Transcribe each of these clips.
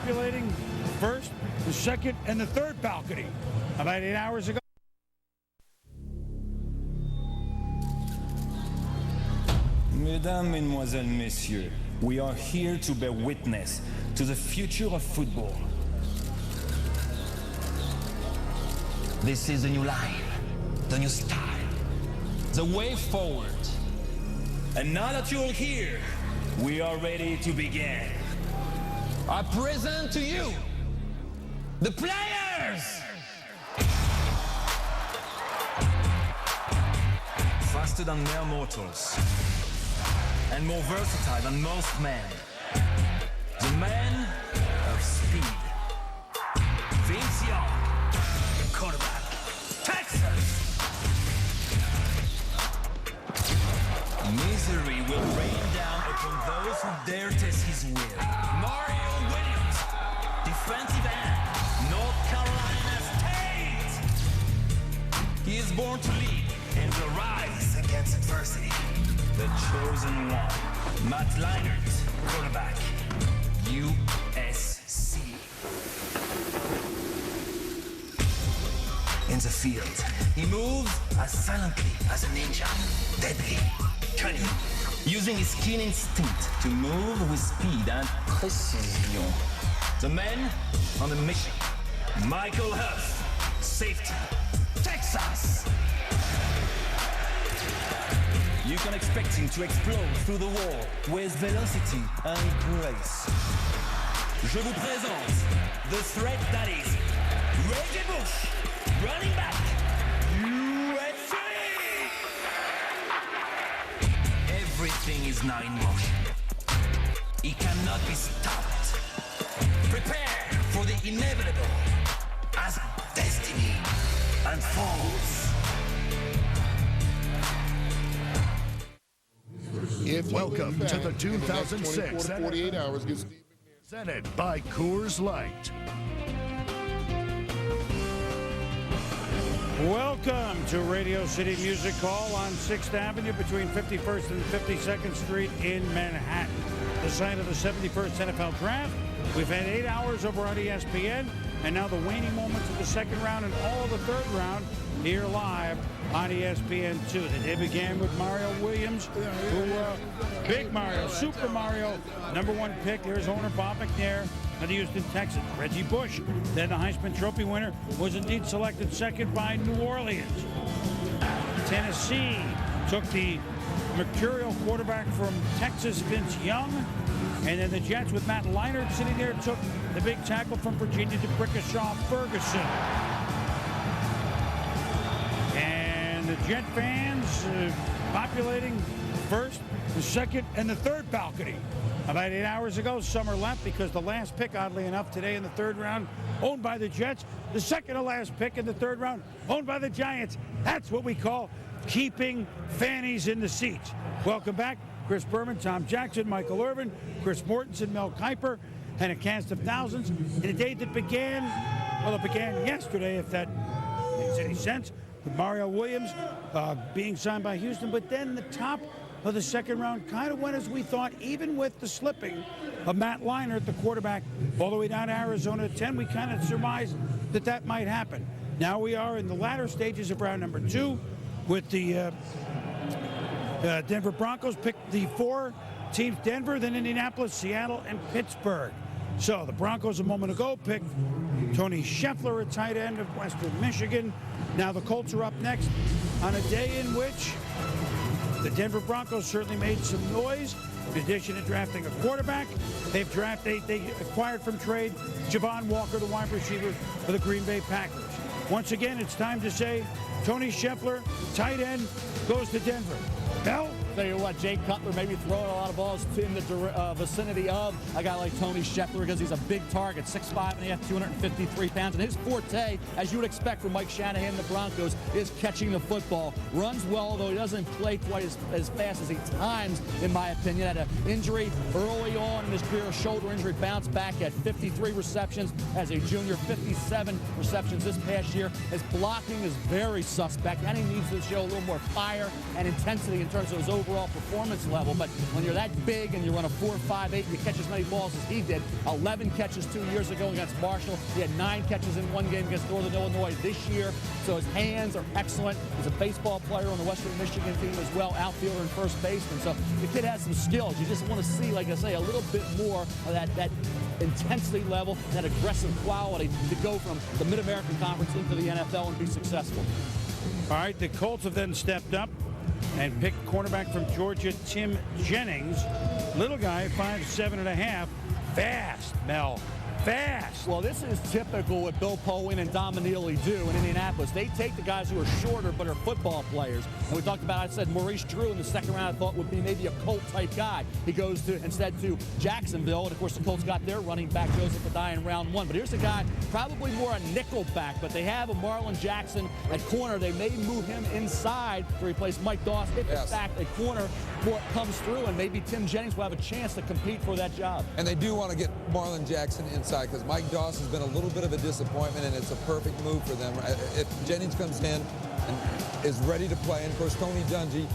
populating the first, the second, and the third balcony about 8 hours ago. Mesdames, Mesdemoiselles, Messieurs, we are here to bear witness to the future of football. This is the new life, the new style, the way forward. And now that you're here, we are ready to begin. I present to you the players! Faster than mere mortals, and more versatile than most men. The man of speed. Vince Young, quarterback, Texas. Misery will rain down upon those who dare test his will. Mario Williams, defensive end, North Carolina State. He is born to lead and will rise against adversity. The chosen one, Matt Leinart, quarterback, USC. In the field, he moves as silently as a ninja, deadly, cunning, using his keen instinct to move with speed and precision. The man on a mission, Michael Huff, safety, Texas. You can expect him to explode through the wall with velocity and grace. Je vous présente the threat that is Reggie Bush, running back, USA! Everything is now in motion. He cannot be stopped. Prepare for the inevitable as destiny unfolds. Welcome to the 2006 48 hours gets presented by Coors Light. Welcome to Radio City Music Hall on 6th Avenue between 51st and 52nd Street in Manhattan. The site of the 71st NFL Draft. We've had 8 hours over on ESPN, and now the waning moments of the second round and all of the third round here live on ESPN2. The day began with Mario Williams, who, Big Mario, Super Mario, #1 pick. There's owner Bob McNair of the Houston Texans. Reggie Bush, then the Heisman Trophy winner, was indeed selected second by New Orleans. Tennessee took the mercurial quarterback from Texas, Vince Young. And then the Jets, with Matt Leinart sitting there, took the big tackle from Virginia, DeBrickashaw Ferguson. And the Jet fans populating the first, the second, and the third balcony. About 8 hours ago, Summer left because the last pick, oddly enough, today in the third round, owned by the Jets. The second to last pick in the third round, owned by the Giants. That's what we call keeping fannies in the seats. Welcome back. Chris Berman, Tom Jackson, Michael Irvin, Chris Mortensen, Mel Kiper, and a cast of thousands in a day that began, well, it began yesterday, if that makes any sense, with Mario Williams being signed by Houston. But then the top of the second round kind of went as we thought, even with the slipping of Matt Leinart, the quarterback, all the way down to Arizona at 10. We kind of surmised that that might happen. Now we are in the latter stages of round number 2 with the Denver Broncos picked the 4 teams, Denver, then Indianapolis, Seattle, and Pittsburgh. So the Broncos a moment ago picked Tony Scheffler, a tight end of Western Michigan. Now the Colts are up next on a day in which the Denver Broncos certainly made some noise. In addition to drafting a quarterback, they acquired from trade Javon Walker, the wide receiver for the Green Bay Packers. Once again, it's time to say Tony Scheffler, tight end, goes to Denver. Bell? Tell you what, Jay Cutler may be throwing a lot of balls in the vicinity of a guy like Tony Scheffler because he's a big target, 6'5.5", 253 pounds. And his forte, as you would expect from Mike Shanahan and the Broncos, is catching the football. Runs well, though he doesn't play quite as fast as he times, in my opinion. Had an injury early on in his career, a shoulder injury, bounced back at 53 receptions as a junior, 57 receptions this past year. His blocking is very suspect, and he needs to show a little more fire and intensity in terms of his overall overall performance level. But when you're that big and you run a 4.58, you catch as many balls as he did. 11 catches 2 years ago against Marshall. He had 9 catches in one game against Northern Illinois this year. So his hands are excellent. He's a baseball player on the Western Michigan team as well, outfielder and first baseman. So the kid has some skills. You just want to see, like I say, a little bit more of that intensity level, that aggressive quality to go from the Mid-American Conference into the NFL and be successful. All right, the Colts have then stepped up and picked cornerback from Georgia, Tim Jennings. Little guy, 5'7½", fast, Mel. Fast. Well, this is typical what Bill Polian and Don Manili do in Indianapolis. They take the guys who are shorter but are football players. And we talked about, I said, Maurice Drew in the second round I thought would be maybe a Colt-type guy. He goes to instead to Jacksonville, and of course the Colts got their running back, Joseph Adai, in round 1. But here's a guy probably more a nickel back, but they have a Marlon Jackson at corner. They may move him inside to replace Mike Doss if in fact a corner comes through, and maybe Tim Jennings will have a chance to compete for that job. And they do want to get Marlon Jackson inside, because Mike Doss has been a little bit of a disappointment, and it's a perfect move for them. If Jennings comes in and is ready to play, and of course Tony Dungy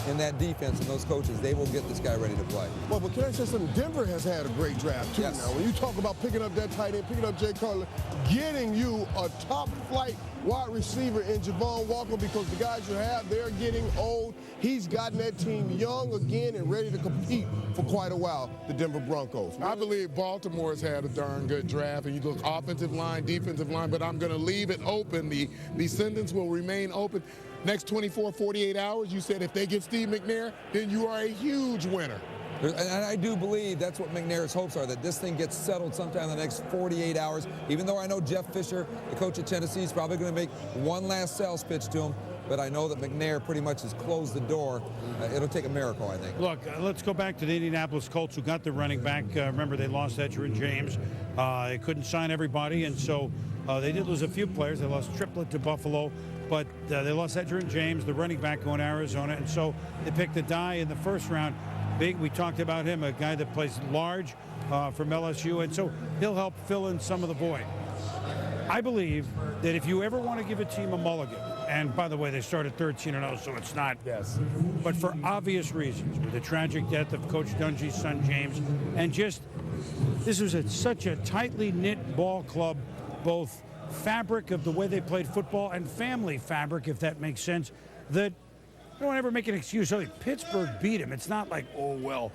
in that defense and those coaches, they will get this guy ready to play. Well, but can I say something? Denver has had a great draft, too. Yes. Now, when you talk about picking up that tight end, picking up Jay Cutler, getting you a top-flight wide receiver in Javon Walker, because the guys you have, they're getting old. He's gotten that team young again and ready to compete for quite a while, the Denver Broncos. I believe Baltimore has had a darn good draft, and you look offensive line, defensive line, but I'm going to leave it open. The sentence will remain open. Next 24, 48 hours, you said if they get Steve McNair, then you are a huge winner. And I do believe that's what McNair's hopes are, that this thing gets settled sometime in the next 48 hours, even though I know Jeff Fisher, the coach at Tennessee, is probably going to make one last sales pitch to him. But I know that McNair pretty much has closed the door. It'll take a miracle, I think. Look, let's go back to the Indianapolis Colts, who got the running back. Remember, they lost Edgerrin James. They couldn't sign everybody, and so they did lose a few players. They lost Triplett to Buffalo, but they lost Edgerrin James, the running back, going to Arizona, and so they picked Adai in the first round. Big, we talked about him, a guy that plays large from LSU, and so he'll help fill in some of the void. I believe that if you ever want to give a team a mulligan, and by the way, they started 13-0, so it's not. Yes. But for obvious reasons, with the tragic death of Coach Dungy's son, James, and just, this was such a tightly knit ball club, both fabric of the way they played football and family fabric, if that makes sense, that I don't ever make an excuse. Oh, Pittsburgh beat him. It's not like, oh, well.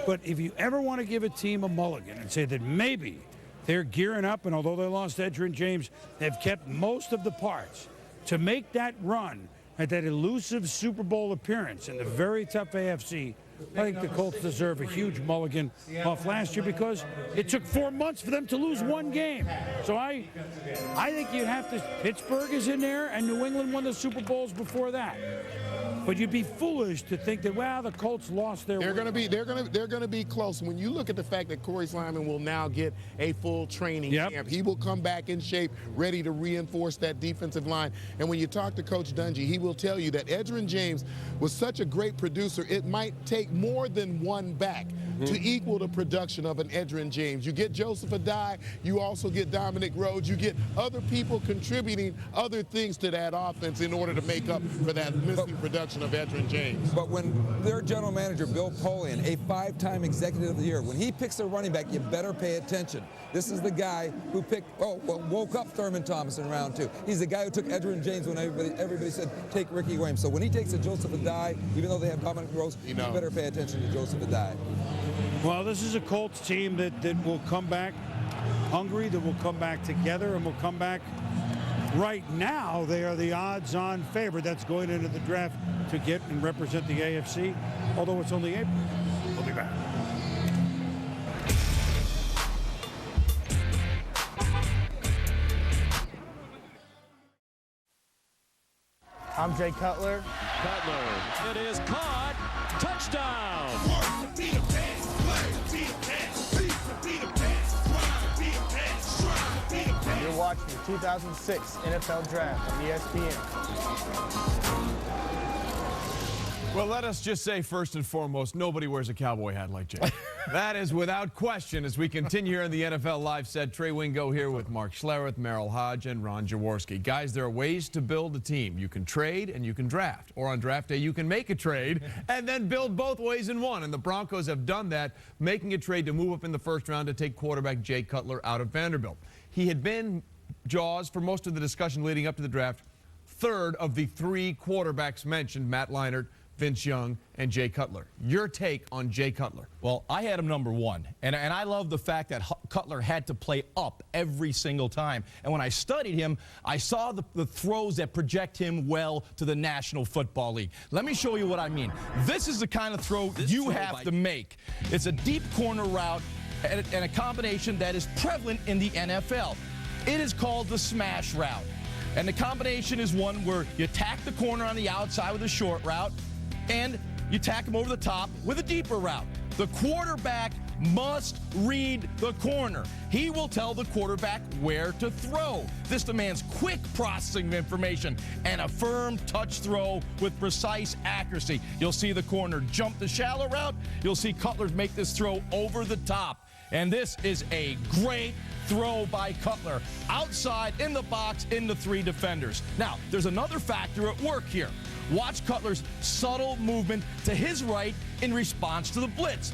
But if you ever want to give a team a mulligan and say that maybe they're gearing up, and although they lost Edgerrin James, they've kept most of the parts to make that run at that elusive Super Bowl appearance in the very tough AFC. I think the Colts deserve a huge mulligan off last year, because it took 4 months for them to lose one game. So I think you have to. Pittsburgh is in there, and New England won the Super Bowls before that. But you'd be foolish to think that, well, the Colts lost their. They're going to be close. When you look at the fact that Corey Sliman will now get a full training camp, he will come back in shape, ready to reinforce that defensive line. And when you talk to Coach Dungy, he will tell you that Edgerrin James was such a great producer, it might take more than one back to equal the production of an Edgerrin James. You get Joseph Adai, you also get Dominic Rhodes, you get other people contributing other things to that offense in order to make up for that missing production of Edgerrin James. But when their general manager, Bill Polian, a 5-time executive of the year, when he picks a running back, you better pay attention. This is the guy who woke up Thurman Thomas in round 2. He's the guy who took Edgerrin James when everybody said, take Ricky Williams. So when he takes a Joseph Adai, even though they have Dominic Rhodes, you better pay attention to Joseph Adai. Well, this is a Colts team that will come back hungry, that will come back together, and will come back. Right now, they are the odds-on favorite. That's going into the draft to get and represent the AFC, although it's only April. We'll be back. I'm Jay Cutler. It is caught. Touchdown. You're watching the 2006 NFL Draft on ESPN. Well, let us just say first and foremost, nobody wears a cowboy hat like Jay. That is without question. As we continue here in the NFL Live Set, Trey Wingo here with Mark Schlereth, Merrill Hodge, and Ron Jaworski. Guys, there are ways to build a team. You can trade and you can draft. Or on draft day, you can make a trade and then build both ways in one. And the Broncos have done that, making a trade to move up in the first round to take quarterback Jay Cutler out of Vanderbilt. He had been, Jaws, for most of the discussion leading up to the draft, third of the three quarterbacks mentioned, Matt Leinart, Vince Young, and Jay Cutler. Your take on Jay Cutler? Well, I had him number one, and I love the fact that Cutler had to play up every single time. And when I studied him, I saw the throws that project him well to the National Football League. Let me show you what I mean. This is the kind of throw you have to make. It's a deep corner route and a combination that is prevalent in the NFL. It is called the smash route. And the combination is one where you tack the corner on the outside with a short route, and you tack him over the top with a deeper route. The quarterback must read the corner. He will tell the quarterback where to throw. This demands quick processing of information and a firm touch throw with precise accuracy. You'll see the corner jump the shallow route. You'll see Cutler make this throw over the top. And this is a great throw by Cutler. Outside, in the box, into three defenders. Now, there's another factor at work here. Watch Cutler's subtle movement to his right in response to the blitz.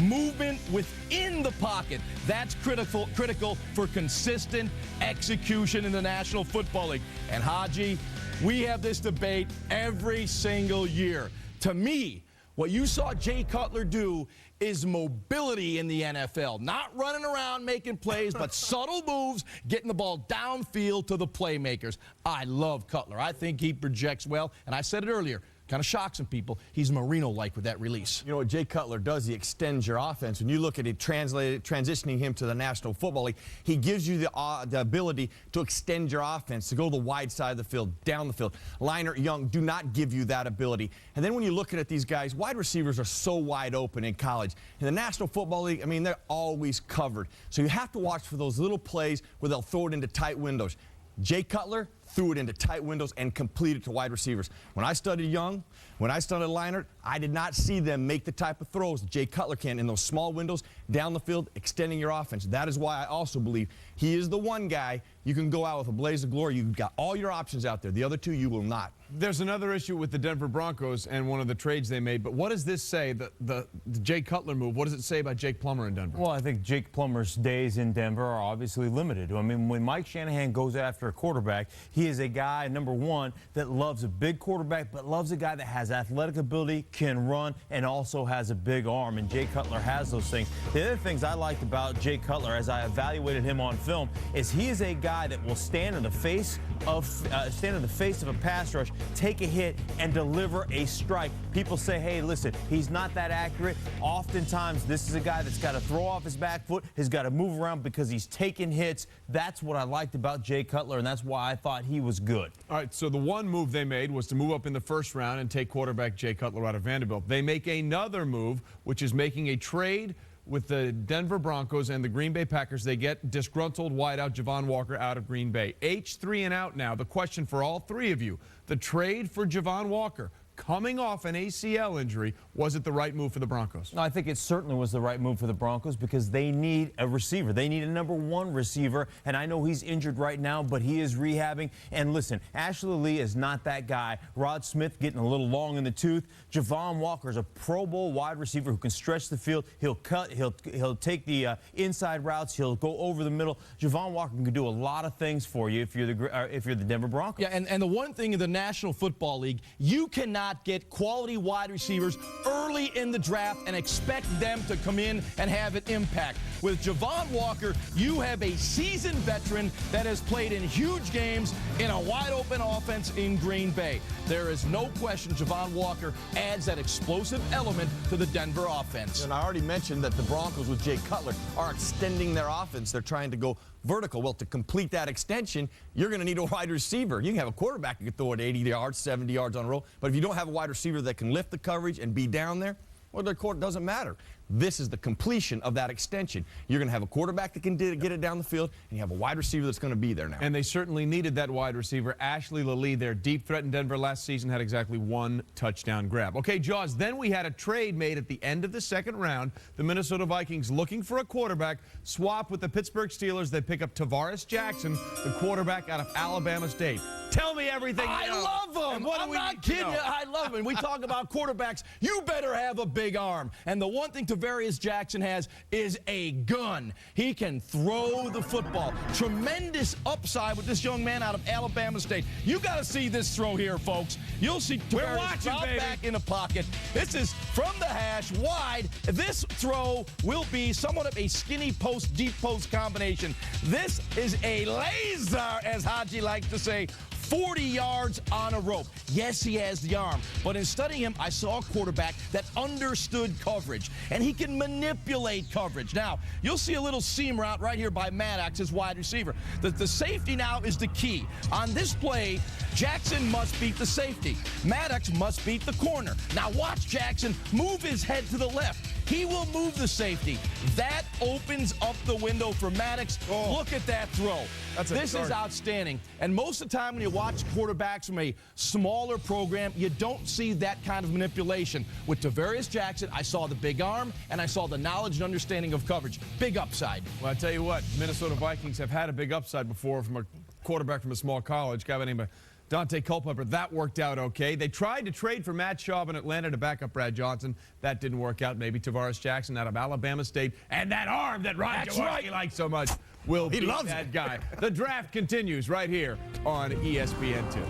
Movement within the pocket. That's critical for consistent execution in the National Football League. And Haji, we have this debate every single year. To me, what you saw Jay Cutler do is mobility in the NFL. Not running around making plays, but subtle moves, getting the ball downfield to the playmakers. I love Cutler. I think he projects well, and I said it earlier. Kind of shocks some people. He's Marino-like with that release. You know what Jay Cutler does? He extends your offense. When you look at it, transitioning him to the National Football League, he gives you the ability to extend your offense, to go the wide side of the field, down the field. Leinart, Young do not give you that ability. And then when you look at these guys, wide receivers are so wide open in college. In the National Football League, I mean, they're always covered. So you have to watch for those little plays where they'll throw it into tight windows. Jay Cutler threw it into tight windows and completed to wide receivers. When I studied Young, when I studied Leinart, I did not see them make the type of throws that Jay Cutler can in those small windows, down the field, extending your offense. That is why I also believe he is the one guy you can go out with a blaze of glory. You've got all your options out there. The other two, you will not. There's another issue with the Denver Broncos and one of the trades they made, but what does this say, the Jay Cutler move, what does it say about Jake Plummer in Denver? Well, I think Jake Plummer's days in Denver are obviously limited. I mean, when Mike Shanahan goes after a quarterback, he is a guy, number one, that loves a big quarterback, but loves a guy that has athletic ability, can run, and also has a big arm, and Jay Cutler has those things. The other things I liked about Jay Cutler as I evaluated him on film is he is a guy that will stand in the face of a pass rush, take a hit, and deliver a strike. People say, hey, listen, he's not that accurate. Oftentimes, this is a guy that's got to throw off his back foot. He's got to move around because he's taking hits. That's what I liked about Jay Cutler, and that's why I thought he was good. All right, so the one move they made was to move up in the first round and take quarterback Jay Cutler out of Vanderbilt. They make another move, which is making a trade with the Denver Broncos and the Green Bay Packers. They get disgruntled wideout Javon Walker out of Green Bay. H3 and out now. The question for all three of you, the trade for Javon Walker, coming off an ACL injury, was it the right move for the Broncos? I think it certainly was the right move for the Broncos because they need a receiver. They need a number one receiver, and I know he's injured right now, but he is rehabbing. And listen, Ashley Lee is not that guy. Rod Smith getting a little long in the tooth. Javon Walker is a Pro Bowl wide receiver who can stretch the field. He'll cut. He'll take the inside routes. He'll go over the middle. Javon Walker can do a lot of things for you if you're the Denver Broncos. Yeah, and the one thing in the National Football League, you cannot get quality wide receivers early in the draft and expect them to come in and have an impact. With Javon Walker, you have a seasoned veteran that has played in huge games in a wide-open offense in Green Bay. There is no question Javon Walker adds that explosive element to the Denver offense. And I already mentioned that the Broncos with Jay Cutler are extending their offense. They're trying to go vertical. Well, to complete that extension, you're going to need a wide receiver. You can have a quarterback who can throw it 80 yards, 70 yards on a roll, but if you don't have a wide receiver that can lift the coverage and be down there, well, their court doesn't matter. This is the completion of that extension. You're going to have a quarterback that can get it down the field, and you have a wide receiver that's going to be there now. And they certainly needed that wide receiver. Ashley Lally, their deep threat in Denver last season, had exactly 1 touchdown grab. Okay, Jaws, then we had a trade made at the end of the second round. The Minnesota Vikings looking for a quarterback, swap with the Pittsburgh Steelers. They pick up Tavares Jackson, the quarterback out of Alabama State. Tell me everything you know. I love him. I'm not kidding you. I love him. We talk about quarterbacks. You better have a big arm. And the one thing Tavares Jackson has is a gun. He can throw the football. Tremendous upside with this young man out of Alabama State. You got to see this throw here, folks. You'll see Tavares drop back in the pocket. This is from the hash, wide. This throw will be somewhat of a skinny post, deep post combination. This is a laser, as Haji likes to say. 40 yards on a rope. Yes, he has the arm, but in studying him, I saw a quarterback that understood coverage, and he can manipulate coverage. Now, you'll see a little seam route right here by Maddox, his wide receiver. The safety now is the key. On this play, Jackson must beat the safety. Maddox must beat the corner. Now watch Jackson move his head to the left. He will move the safety. That opens up the window for Maddox. Look at that throw. This is outstanding. And most of the time when you watch quarterbacks from a smaller program, you don't see that kind of manipulation. With Tavares Jackson, I saw the big arm, and I saw the knowledge and understanding of coverage. Big upside. Well, I tell you what, Minnesota Vikings have had a big upside before from a quarterback from a small college, guy by the name of Dante Culpepper. That worked out okay. They tried to trade for Matt Schaub in Atlanta to back up Brad Johnson. That didn't work out. Maybe Tavares Jackson out of Alabama State. And that arm that Ron Jaworski likes so much will beat that guy. The draft continues right here on ESPN2.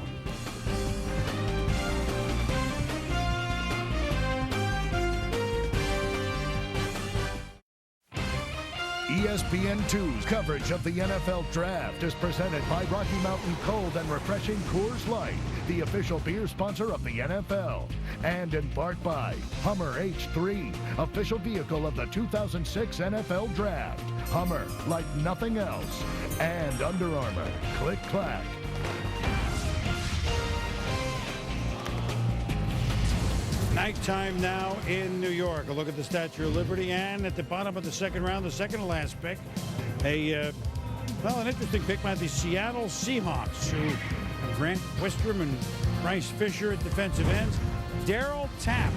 ESPN2's coverage of the NFL Draft is presented by Rocky Mountain Cold and Refreshing Coors Light, the official beer sponsor of the NFL, and in part by Hummer H3, official vehicle of the 2006 NFL Draft. Hummer, like nothing else. And Under Armour. Click, clack. Nighttime now in New York. A look at the Statue of Liberty, and at the bottom of the second round, the second to last pick, an interesting pick by the Seattle Seahawks, who Grant Wistrom and Bryce Fisher at defensive ends. Darryl Tapp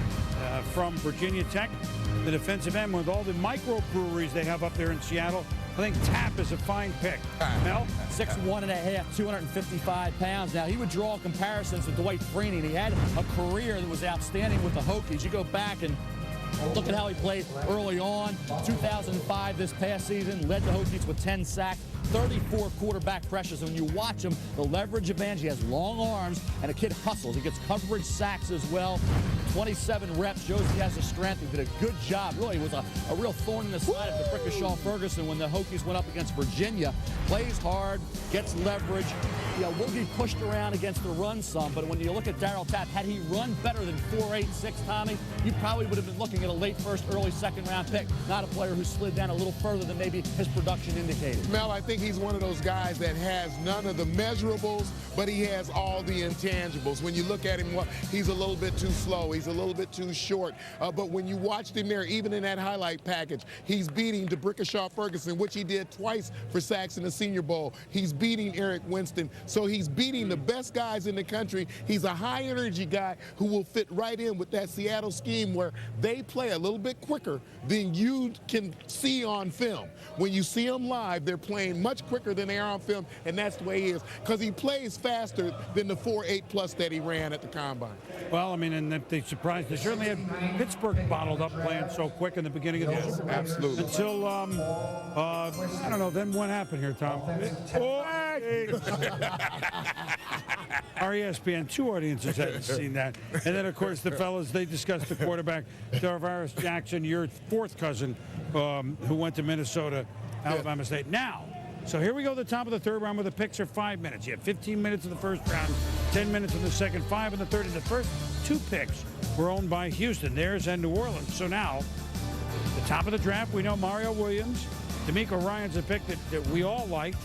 from Virginia Tech, the defensive end. With all the microbreweries they have up there in Seattle, I think Tapp is a fine pick. Mel? 6'1½", 255 pounds. Now, he would draw comparisons to Dwight Freeney, and he had a career that was outstanding with the Hokies. You go back and look at how he played early on. 2005, this past season, led the Hokies with 10 sacks, 34 quarterback pressures. And when you watch him, the leverage advantage, he has long arms, and a kid hustles. He gets coverage sacks as well. 27 reps, shows he has the strength. He did a good job. Really, was a real thorn in the side of DeBrickashaw Ferguson when the Hokies went up against Virginia. Plays hard, gets leverage. Will be pushed around against the run some, but when you look at Darryl Tapp, had he run better than 4.86, Tommy, you probably would have been looking at a late first, early second round pick, not a player who slid down a little further than maybe his production indicated. Mel, I think he's one of those guys that has none of the measurables, but he has all the intangibles. When you look at him, he's a little bit too slow. He's a little bit too short. But when you watched him there, even in that highlight package, he's beating DeBrickashaw Ferguson, which he did twice for sacks in the Senior Bowl. He's beating Eric Winston. So he's beating the best guys in the country. He's a high-energy guy who will fit right in with that Seattle scheme where they play a little bit quicker than you can see on film. When you see them live, they're playing much quicker than they are on film, and that's the way he is, because he plays faster than the 4.8+ that he ran at the Combine. Well, I mean, and that they surprised. They certainly had Pittsburgh bottled up playing so quick in the beginning of the season. Absolutely. Until, I don't know, then what happened here, Tom? Our ESPN2 audiences hadn't seen that. And then, of course, the fellas, they discussed the quarterback, Tavares Jackson, your fourth cousin, who went to Minnesota, Alabama State. Now, so here we go to the top of the third round where the picks are 5 minutes. You have 15 minutes in the first round, 10 minutes in the second, 5 in the third. And the first two picks were owned by Houston, theirs and New Orleans. So now, the top of the draft, we know Mario Williams. D'Amico Ryan's a pick that we all liked.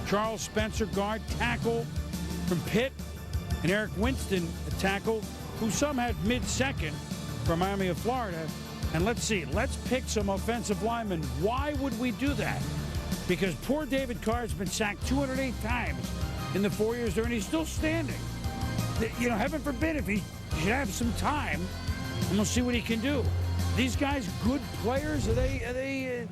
Charles Spencer, guard, tackle from Pitt. And Eric Winston, a tackle, who some had mid-second from Miami of Florida. And let's pick some offensive linemen. Why would we do that? Because poor David Carr's been sacked 208 times in the 4 years there, and he's still standing. You know, heaven forbid if he should have some time, and we'll see what he can do. These guys good players? Are they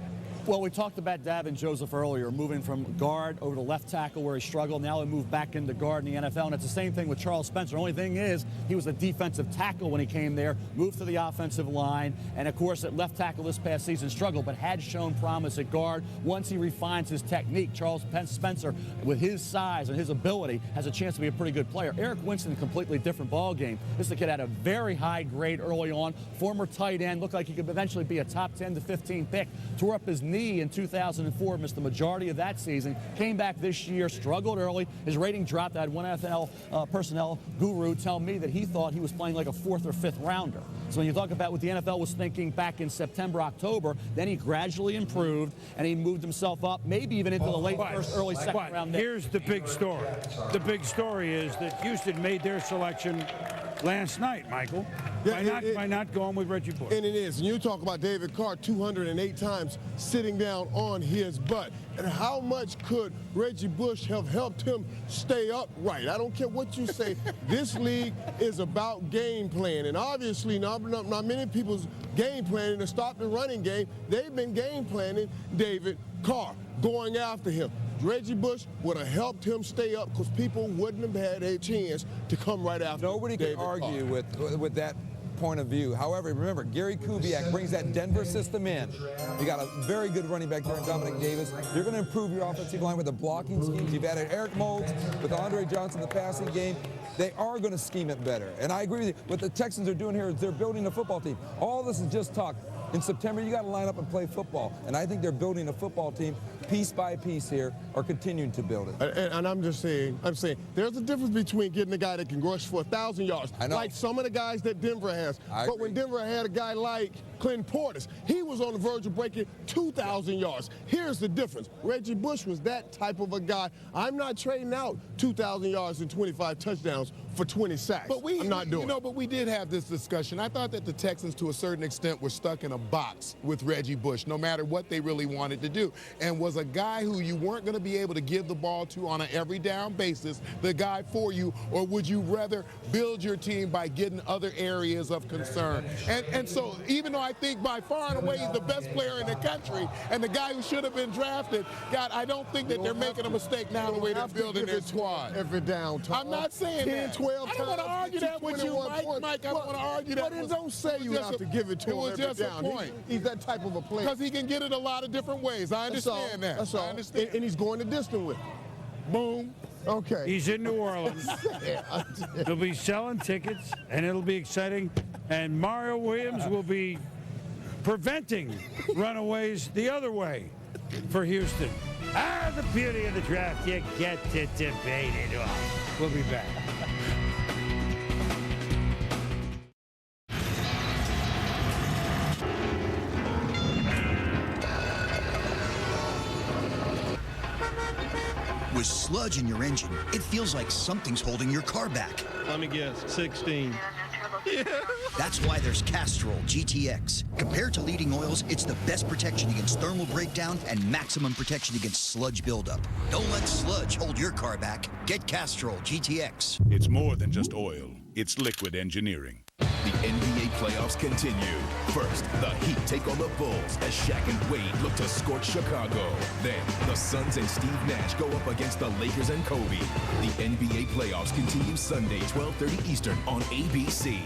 Well, we talked about Davin Joseph earlier, moving from guard over to left tackle where he struggled. Now he moved back into guard in the NFL, and it's the same thing with Charles Spencer. The only thing is he was a defensive tackle when he came there, moved to the offensive line, and, of course, at left tackle this past season struggled, but had shown promise at guard. Once he refines his technique, Charles Spencer, with his size and his ability, has a chance to be a pretty good player. Eric Winston, a completely different ball game. This kid had a very high grade early on, former tight end, looked like he could eventually be a top 10 to 15 pick, tore up his knee in 2004, missed the majority of that season, came back this year, struggled early. His rating dropped. I had one NFL personnel guru tell me that he thought he was playing like a 4th or 5th rounder. So when you talk about what the NFL was thinking back in September, October, then he gradually improved and he moved himself up, maybe even into the late first, early second round. Here's the big story. The big story is that Houston made their selection last night, Michael, by not going with Reggie Bush. And it is. And you talk about David Carr 208 times sitting down on his butt. And how much could Reggie Bush have helped him stay upright? I don't care what you say. This league is about game plan. And obviously, not many people's game planning to stop the running game. They've been game planning David Carr, going after him. Reggie Bush would have helped him stay up because people wouldn't have had a chance to come right after Nobody can argue with that point of view. However, remember, Gary Kubiak brings that Denver system in. You got a very good running back there in Dominic Davis. You're going to improve your offensive line with the blocking schemes. You've added Eric Moulds with Andre Johnson in the passing game. They are going to scheme it better. And I agree with you. What the Texans are doing here is they're building a football team. All this is just talk. In September, you got to line up and play football. And I think they're building a football team piece by piece here, or continuing to build it. And I'm saying, there's a difference between getting a guy that can rush for 1,000 yards, like some of the guys that Denver has. But when Denver had a guy like Clinton Portis, he was on the verge of breaking 2,000 yards. Here's the difference. Reggie Bush was that type of a guy. I'm not trading out 2,000 yards and 25 touchdowns for 20 sacks. But I'm not doing it. But we did have this discussion. I thought that the Texans, to a certain extent, were stuck in a box with Reggie Bush, no matter what they really wanted to do, and was a guy who you weren't going to be able to give the ball to on an every down basis, the guy for you, or would you rather build your team by getting other areas of concern? And so even though I think by far and away he's the best player in the country and the guy who should have been drafted, God, I don't think that they're making a mistake now in the way they're building their squad. Every down, I'm not saying 10, that. 12 I don't want to argue that with you, Mike. I don't want to argue that. But it don't say you have to give it to him every down. It was just a point. He's that type of a player. Because he can get it a lot of different ways. I understand that. That's all. I understand. And he's going the distance with it. Boom. Okay. He's in New Orleans. He'll be selling tickets, and it'll be exciting. And Mario Williams will be preventing runaways the other way for Houston. The beauty of the draft, you get to debate it all. We'll be back. With sludge in your engine, it feels like something's holding your car back. Let me guess, 16. That's why there's Castrol GTX. Compared to leading oils, it's the best protection against thermal breakdown and maximum protection against sludge buildup. Don't let sludge hold your car back. Get Castrol GTX. It's more than just oil. It's liquid engineering. The NBA playoffs continue. First, the Heat take on the Bulls as Shaq and Wade look to scorch Chicago. Then, the Suns and Steve Nash go up against the Lakers and Kobe. The NBA playoffs continue Sunday, 12:30 Eastern on ABC.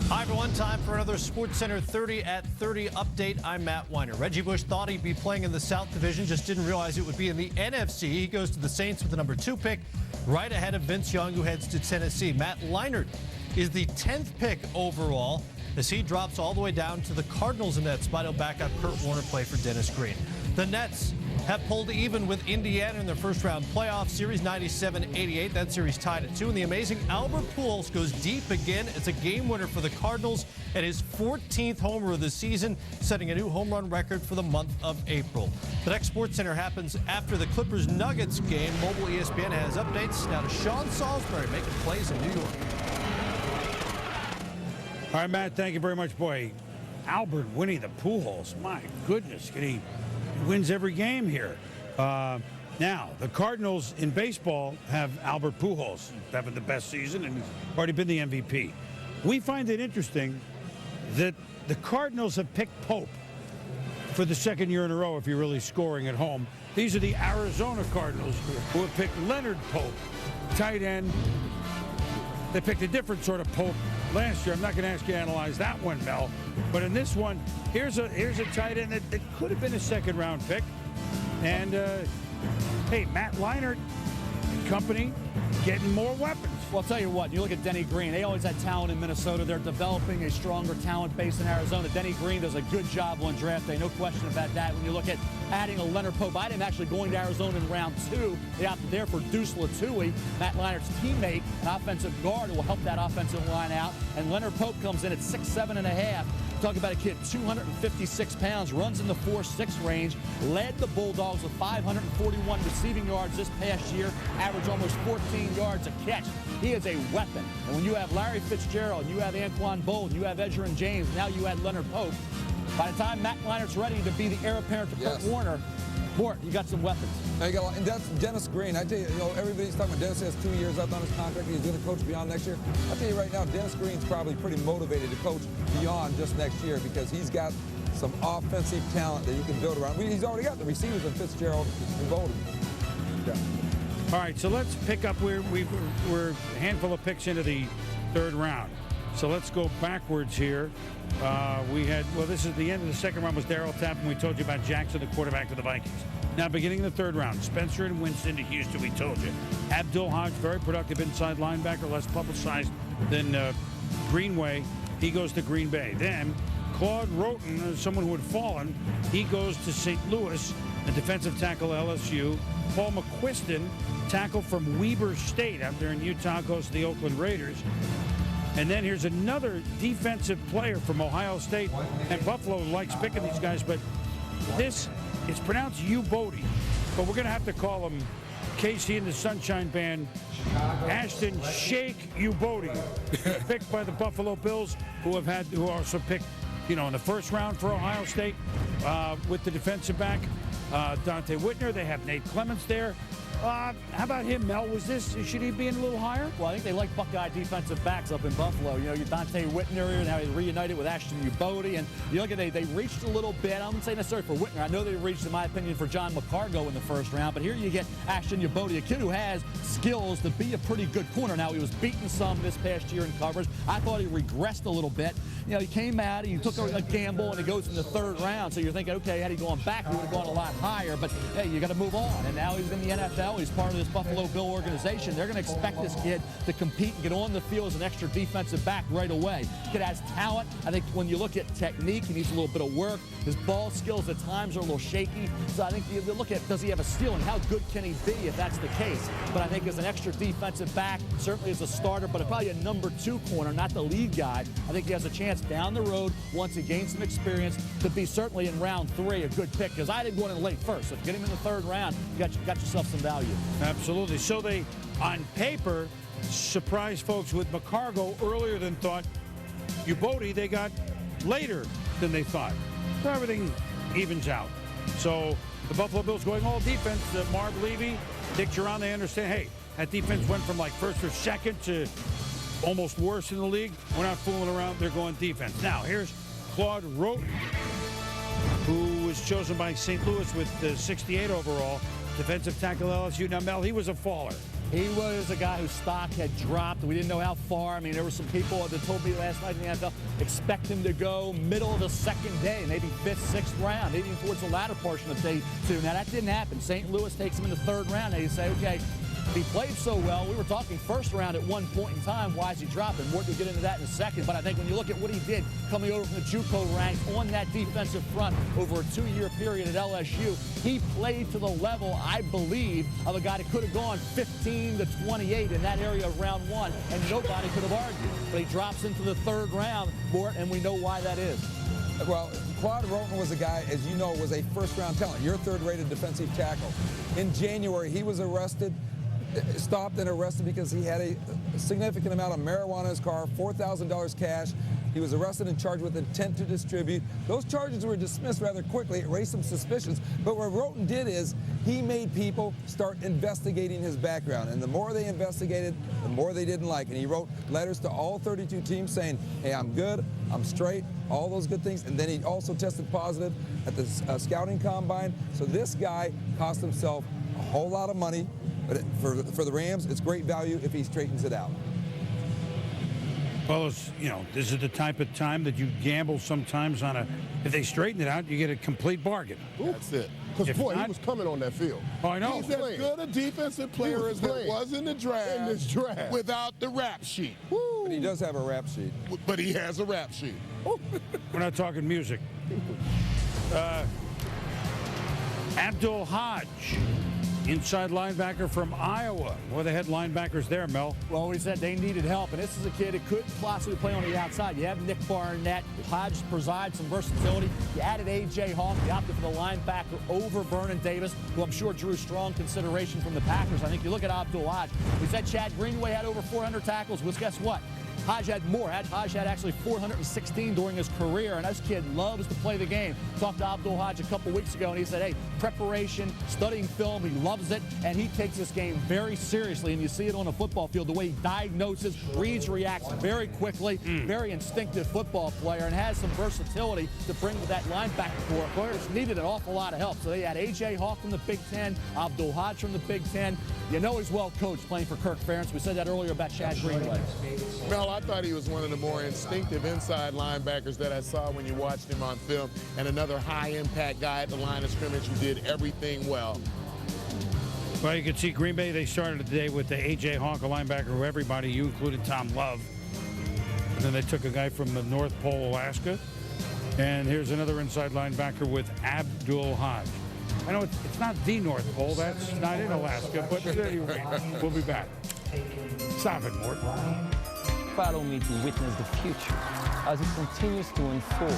Hi, everyone. Time for another SportsCenter 30 at 30 update. I'm Matt Weiner. Reggie Bush thought he'd be playing in the South Division, just didn't realize it would be in the NFC. He goes to the Saints with the number 2 pick, right ahead of Vince Young, who heads to Tennessee. Matt Leinart is the 10th pick overall as he drops all the way down to the Cardinals in that spot. He'll back up Kurt Warner, play for Dennis Green. The Nets have pulled even with Indiana in their first-round playoff series, 97-88. That series tied at 2. And the amazing Albert Pujols goes deep again. It's a game winner for the Cardinals at his 14th homer of the season, setting a new home run record for the month of April. The next SportsCenter happens after the Clippers-Nuggets game. Mobile ESPN has updates. Now to Sean Salisbury making plays in New York. All All right, Matt, thank you very much. Boy, Albert winning the Pujols. My goodness, he wins every game here. Now, the Cardinals in baseball have Albert Pujols having the best season, and he's already been the MVP. We find it interesting that the Cardinals have picked Pope for the second year in a row if you're really scoring at home. These are the Arizona Cardinals who have picked Leonard Pope, tight end. They picked a different sort of Pope last year. I'm not going to ask you to analyze that one, Mel. But in this one, here's a tight end that could have been a second-round pick. And, hey, Matt Leinart and company getting more weapons. Well, I'll tell you what, you look at Denny Green. They always had talent in Minnesota. They're developing a stronger talent base in Arizona. Denny Green does a good job on draft day. No question about that. When you look at adding a Leonard Pope, I didn't actually going to Arizona in round 2. They opted there for Deuce Latui, Matt Leinart's teammate, an offensive guard who will help that offensive line out. And Leonard Pope comes in at 6'7.5". Talk about a kid, 256 pounds, runs in the 4.6 range, led the Bulldogs with 541 receiving yards this past year, averaged almost 14 yards a catch. He is a weapon. And when you have Larry Fitzgerald, you have Anquan Boldin, you have Edgerrin James, now you add Leonard Pope, by the time Matt Leinart's ready to be the heir apparent to Kurt Warner, Mort, you got some weapons. And that's Dennis Green. I tell you, everybody's talking about Dennis has 2 years left on his contract. He's going to coach beyond next year. I'll tell you right now, Dennis Green's probably pretty motivated to coach beyond just next year because he's got some offensive talent that you can build around. He's already got the receivers in Fitzgerald and Bolden. Yeah. All right, so let's pick up. We're a handful of picks into the third round. So let's go backwards here. This is the end of the second round was Darryl Tappan. We told you about Jackson, the quarterback of the Vikings. Now, beginning the third round, Spencer and Winston to Houston, we told you. Abdul Hodge, very productive inside linebacker, less publicized than Greenway. He goes to Green Bay. Then Claude Roten, someone who had fallen, he goes to St. Louis, a defensive tackle LSU. Paul McQuiston, tackle from Weber State out there in Utah, goes to the Oakland Raiders. And then here's another defensive player from Ohio State. And Buffalo likes picking these guys, but it's pronounced U-Bodie. But we're going to have to call him Casey and the Sunshine Band, Ashton Shake U-Bodie. Picked by the Buffalo Bills, who also picked, in the first round for Ohio State with the defensive back, Dante Whitner. They have Nate Clements there. How about him, Mel? Should he be in a little higher? Well, I think they like Buckeye defensive backs up in Buffalo. You Dante Whitner, now he's reunited with Ashton U-Bodie, and you look at they reached a little bit. I wouldn't say necessarily for Whitner. I know they reached, in my opinion, for John McCargo in the first round, but here you get Ashton U-Bodie, a kid who has skills to be a pretty good corner. Now, he was beaten some this past year in coverage. I thought he regressed a little bit. He came out, he took a gamble, and he goes in the third round. So you're thinking, okay, had he gone back, he would have gone a lot higher. But, hey, you got to move on. And now he's in the NFL. He's part of this Buffalo Bill organization. They're going to expect this kid to compete and get on the field as an extra defensive back right away. Kid has talent. I think when you look at technique, he needs a little bit of work. His ball skills at times are a little shaky. So I think you look at, does he have a steal and how good can he be if that's the case? But I think as an extra defensive back, certainly as a starter, but probably a number 2 corner, not the lead guy, I think he has a chance down the road once he gains some experience to be certainly in round 3 a good pick, because I didn't go in late first. So if you get him in the third round, you got yourself some value. Absolutely. So they, on paper, surprised folks with McCargo earlier than thought. U-Bodie they got later than they thought. So everything evens out. So the Buffalo Bills going all defense. Marv Levy, Dick Duran, they understand, hey, that defense went from like first or second to almost worse in the league. We're not fooling around. They're going defense. Now, here's Claude Roten, who was chosen by St. Louis with the 68 overall. Defensive tackle LSU. Now, Mel, he was a faller. He was a guy whose stock had dropped. We didn't know how far. I mean, there were some people that told me last night in the NFL, expect him to go middle of the second day, maybe 5th, 6th round, maybe towards the latter portion of day 2. Now, that didn't happen. St. Louis takes him in the third round. Now, you say, okay, he played so well. We were talking first round at one point in time. Why is he dropping? More to get into that in a second. But I think when you look at what he did coming over from the JUCO ranks on that defensive front over a 2-year period at LSU, he played to the level, I believe, of a guy that could have gone 15 to 28 in that area of round 1, and nobody could have argued. But he drops into the third round, Mort, and we know why that is. Well, Claude Roten was a guy, as you know, was a first-round talent. Your third-rated defensive tackle. In January, he was stopped and arrested because he had a significant amount of marijuana in his car, $4,000 cash. He was arrested and charged with intent to distribute. Those charges were dismissed rather quickly. It raised some suspicions. But what Roten did is he made people start investigating his background. And the more they investigated, the more they didn't like. And he wrote letters to all 32 teams saying, hey, I'm good, I'm straight, all those good things. And then he also tested positive at the scouting combine. So this guy cost himself a whole lot of money. But for the Rams, it's great value if he straightens it out. Well, you know, this is the type of time that you gamble sometimes on if they straighten it out, you get a complete bargain. That's it. Because, boy, he was coming on that field. Oh, I know. He's as good a defensive player as there was in the draft. In this draft. Without the rap sheet. Woo. But he does have a rap sheet. But he has a rap sheet. We're not talking music. Abdul Hodge, inside linebacker from Iowa. Well, they had linebackers there, Mel. Well, we said they needed help, and this is a kid that couldn't possibly play on the outside. You have Nick Barnett. Hodge provides some versatility. You added A.J. Hawk. You opted for the linebacker over Vernon Davis, who I'm sure drew strong consideration from the Packers. I think you look at Abdul Hodge. We said Chad Greenway had over 400 tackles. Well, guess what? Hodge had more. Hodge had actually 416 during his career, and this kid loves to play the game. Talked to Abdul Hodge a couple weeks ago, and he said, hey, preparation, studying film, he loves it, and he takes this game very seriously, and you see it on the football field, the way he diagnoses, reads, reacts very quickly, very instinctive football player, and has some versatility to bring to that linebacker corps. Players needed an awful lot of help, so they had A.J. Hawk from the Big Ten, Abdul Hodge from the Big Ten. You know he's well coached playing for Kirk Ferentz. We said that earlier about Chad Greenway. Well, I thought he was one of the more instinctive inside linebackers that I saw when you watched him on film, and another high-impact guy at the line of scrimmage who did everything well. Well, you can see Green Bay, they started the day with the A.J. Hawk, a linebacker who everybody, you included Tom, loved. And then they took a guy from the North Pole, Alaska. And here's another inside linebacker with Abdul Hodge. I know it's not the North Pole, that's not in Alaska, but anyway, we'll be back. Stop it, Mort. Follow me to witness the future as it continues to unfold.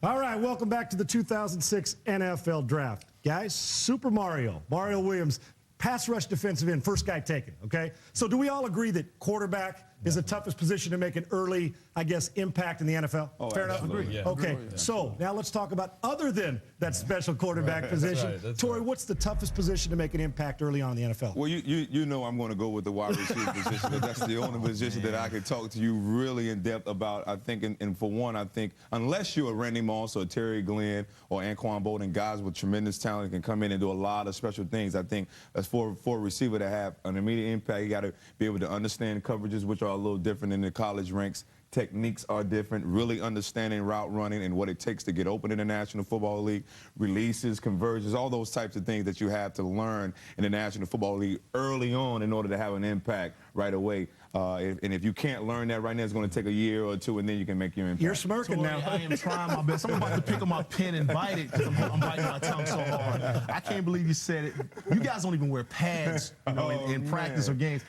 All right, welcome back to the 2006 NFL Draft. Guys, Super Mario Williams, pass rush defensive end, first guy taken, okay? So do we all agree that quarterback is the toughest position to make an early, I guess, impact in the NFL? Oh, fair enough? Agree. Yeah. Okay, so now let's talk about other than that special quarterback position. That's Torrey, what's the toughest position to make an impact early on in the NFL? Well, you know I'm going to go with the wide receiver position. That's the only position that I can talk to you really in depth about. I think, and for one, I think unless you're a Randy Moss or a Terry Glenn or Anquan Bolden, guys with tremendous talent can come in and do a lot of special things. I think as for a receiver to have an immediate impact, you got to be able to understand coverages, which are a little different in the college ranks. Techniques are different, really understanding route running and what it takes to get open in the National Football League, releases, conversions, all those types of things that you have to learn in the National Football League early on in order to have an impact right away. And if you can't learn that right now, it's going to take a year or two, and then you can make your impact. You're smirking now. I am trying my best. I'm about to pick up my pen and bite it because I'm biting my tongue so hard. I can't believe you said it. You guys don't even wear pads, in practice or games.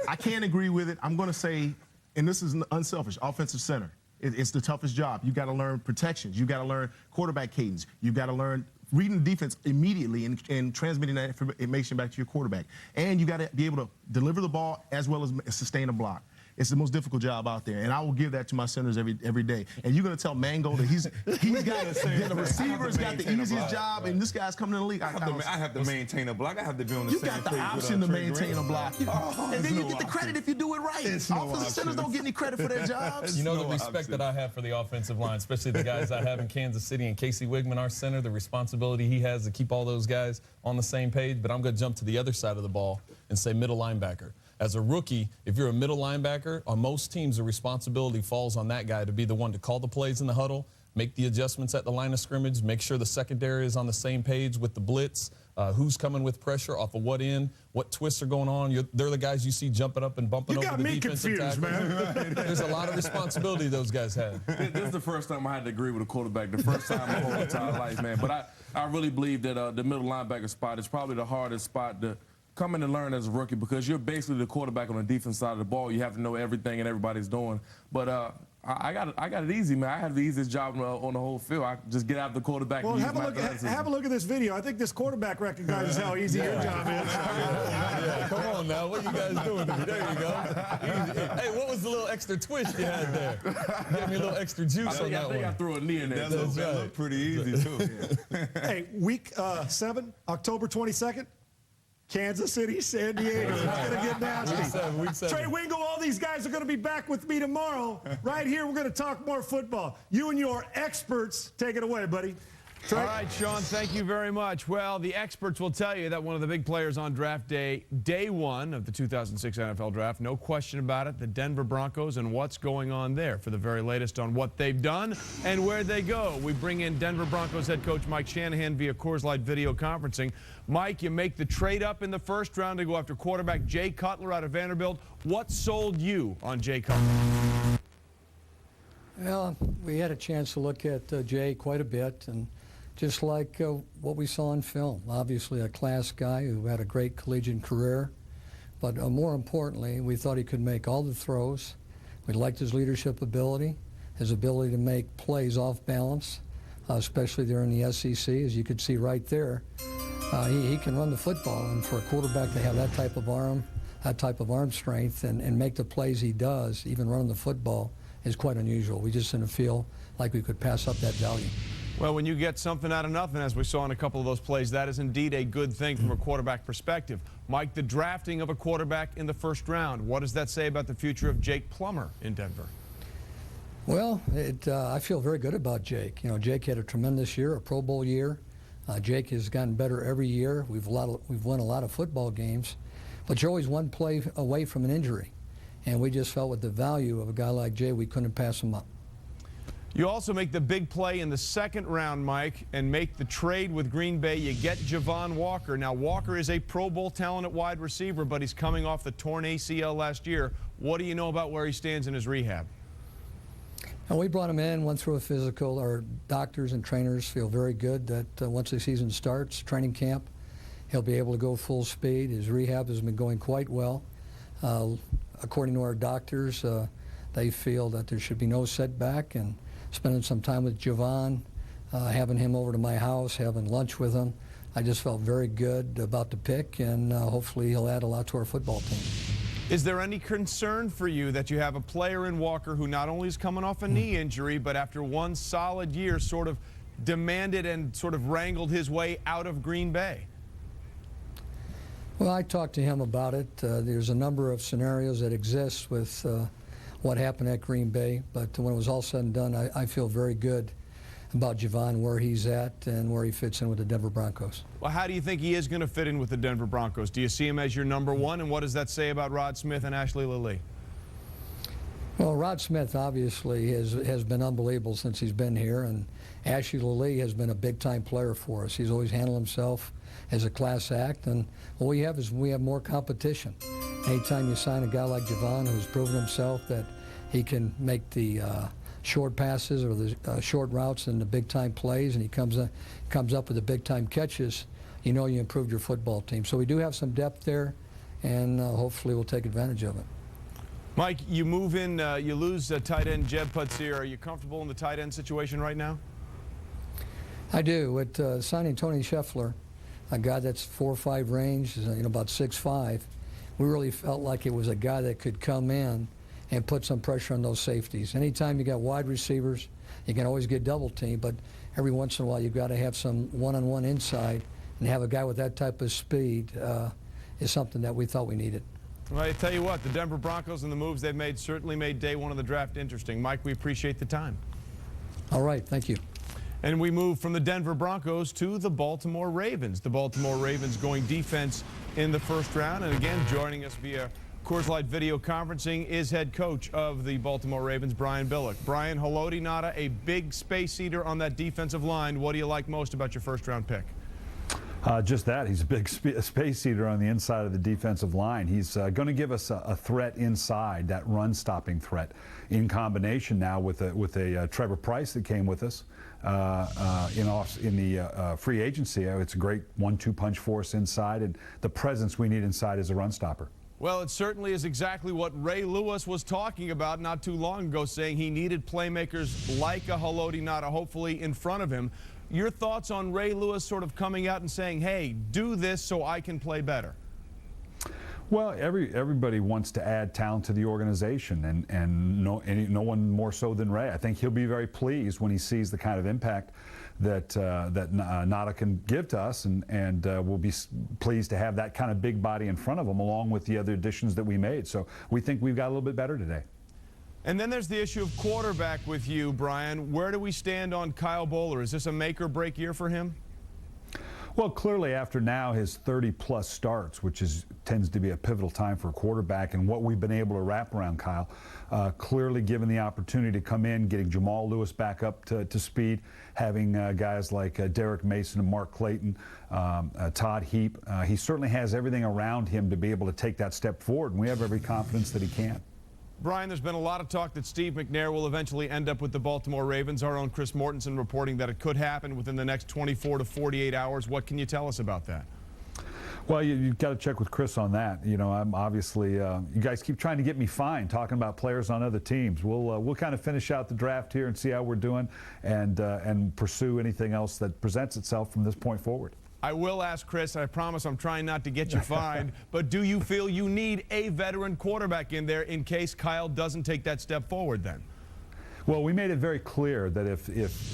I can't agree with it. I'm going to say, and this is unselfish, offensive center. It's the toughest job. You got to learn protections. You got to learn quarterback cadence. You got to learn reading the defense immediately and transmitting that information back to your quarterback. And you got to be able to deliver the ball as well as sustain a block. It's the most difficult job out there, and I will give that to my centers every day. And you're going to tell Mango that he's got the receiver's got the easiest job, and this guy's coming in the league. I have to maintain a block. I have to be on the you same got the page option with to maintain a block, and then you get the option. credit if you do it right. Offensive centers don't get any credit for their jobs. You know the respect that I have for the offensive line, especially the guys I have in Kansas City, and Casey Wigman, our center, the responsibility he has to keep all those guys on the same page. But I'm going to jump to the other side of the ball and say middle linebacker. As a rookie, if you're a middle linebacker, on most teams, the responsibility falls on that guy to be the one to call the plays in the huddle, make the adjustments at the line of scrimmage, make sure the secondary is on the same page with the blitz, who's coming with pressure off of what end, what twists are going on. They're the guys you see jumping up and bumping over the defensive tackle. Man. There's a lot of responsibility those guys have. This is the first time I had to agree with a quarterback, the first time in my whole entire life, man. But I really believe that the middle linebacker spot is probably the hardest spot to come in and learn as a rookie because you're basically the quarterback on the defense side of the ball. You have to know everything and everybody's doing. But I got it easy, man. I have the easiest job on the whole field. I just get out the quarterback. Well, and have a look at this video. I think this quarterback recognizes how easy your job is. Yeah, come on now. What are you guys doing to me? There you go. Easy. Hey, what was the little extra twist you had there? Give me a little extra juice on that one. I think I threw a knee in there. That looked pretty easy, too. Hey, week 7, October 22nd. Kansas City, San Diego. It's going to get nasty. Week 7. Trey Wingo, all these guys are going to be back with me tomorrow. Right here, we're going to talk more football. You and your experts, take it away, buddy. Trey? All right, Sean, thank you very much. Well, the experts will tell you that one of the big players on draft day, day 1 of the 2006 NFL Draft, no question about it, the Denver Broncos and what's going on there. For the very latest on what they've done and where they go, we bring in Denver Broncos head coach Mike Shanahan via Coors Light video conferencing. Mike, you make the trade up in the first round to go after quarterback Jay Cutler out of Vanderbilt. What sold you on Jay Cutler? Well, we had a chance to look at Jay quite a bit, and just like what we saw in film. Obviously a class guy who had a great collegiate career, but more importantly, we thought he could make all the throws. We liked his leadership ability, his ability to make plays off balance, especially there in the SEC, as you could see right there. He can run the football, and for a quarterback to have that type of arm strength and make the plays he does, even running the football, is quite unusual. We just didn't feel like we could pass up that value. Well, when you get something out of nothing, as we saw in a couple of those plays, that is indeed a good thing from a quarterback perspective. Mike, the drafting of a quarterback in the first round, what does that say about the future of Jake Plummer in Denver? Well, I feel very good about Jake. You know, Jake had a tremendous year, a Pro Bowl year. Jake has gotten better every year. We've won a lot of football games, but you're always one play away from an injury. And we just felt with the value of a guy like Jay, we couldn't pass him up. You also make the big play in the second round, Mike, and make the trade with Green Bay. You get Javon Walker. Now, Walker is a Pro Bowl talent at wide receiver, but he's coming off the torn ACL last year. What do you know about where he stands in his rehab? And we brought him in, went through a physical. Our doctors and trainers feel very good that once the season starts, training camp, he'll be able to go full speed. His rehab has been going quite well. According to our doctors, they feel that there should be no setback, and spending some time with Javon, having him over to my house, having lunch with him, I just felt very good about the pick, and hopefully he'll add a lot to our football team. Is there any concern for you that you have a player in Walker who not only is coming off a knee injury, but after one solid year sort of demanded and sort of wrangled his way out of Green Bay? Well, I talked to him about it. There's a number of scenarios that exist with what happened at Green Bay, but when it was all said and done, I feel very good about Javon, where he's at and where he fits in with the Denver Broncos. Well, how do you think he is going to fit in with the Denver Broncos? Do you see him as your number one, and what does that say about Rod Smith and Ashley Lilly? Well, Rod Smith obviously has been unbelievable since he's been here, and Ashley Lilly has been a big-time player for us. He's always handled himself as a class act, and what we have is we have more competition. Anytime you sign a guy like Javon, who's proven himself that he can make the short passes or the short routes and the big-time plays, and he comes up with the big-time catches, you know you improved your football team. So we do have some depth there, and hopefully we'll take advantage of it. Mike, you move in, you lose tight end Jeb Putsier. Are you comfortable in the tight end situation right now? I do. With signing Tony Scheffler, a guy that's 4.5 range, about 6'5", we really felt like it was a guy that could come in and put some pressure on those safeties. Anytime you got wide receivers, you can always get double team, but every once in a while you've got to have some one-on-one inside, and have a guy with that type of speed is something that we thought we needed. Well, I tell you what, the Denver Broncos and the moves they've made certainly made day one of the draft interesting. Mike, we appreciate the time. All right, thank you. And we move from the Denver Broncos to the Baltimore Ravens. The Baltimore Ravens going defense in the first round. And again, joining us via Coors Light video conferencing is head coach of the Baltimore Ravens, Brian Billick. Brian, Haloti Ngata, a big space eater on that defensive line. What do you like most about your first round pick? Just that. He's a big space eater on the inside of the defensive line. He's going to give us a threat inside, that run-stopping threat, in combination now with a Trevor Pryce that came with us in the free agency. It's a great 1-2 punch for us inside, and the presence we need inside is a run stopper. Well, it certainly is exactly what Ray Lewis was talking about not too long ago, saying he needed playmakers like a Haloti Ngata, hopefully in front of him. Your thoughts on Ray Lewis sort of coming out and saying, hey, do this so I can play better? Well, everybody wants to add talent to the organization, and no one more so than Ray. I think he'll be very pleased when he sees the kind of impact that Ngata can give to us, and we'll be pleased to have that kind of big body in front of him, along with the other additions that we made. So we think we've got a little bit better today. And then there's the issue of quarterback with you, Brian. Where do we stand on Kyle Bowler? Is this a make-or-break year for him? Well, clearly after now his 30-plus starts, which tends to be a pivotal time for a quarterback, and what we've been able to wrap around Kyle, clearly given the opportunity to come in, getting Jamal Lewis back up to speed, having guys like Derek Mason and Mark Clayton, Todd Heap, he certainly has everything around him to be able to take that step forward, and we have every confidence that he can. Brian, there's been a lot of talk that Steve McNair will eventually end up with the Baltimore Ravens. Our own Chris Mortensen reporting that it could happen within the next 24 to 48 hours. What can you tell us about that? Well, you've got to check with Chris on that. You know, I'm obviously, you guys keep trying to get me fined talking about players on other teams. We'll kind of finish out the draft here and see how we're doing, and pursue anything else that presents itself from this point forward. I will ask Chris, I promise I'm trying not to get you fined, but do you feel you need a veteran quarterback in there in case Kyle doesn't take that step forward then? Well, we made it very clear that if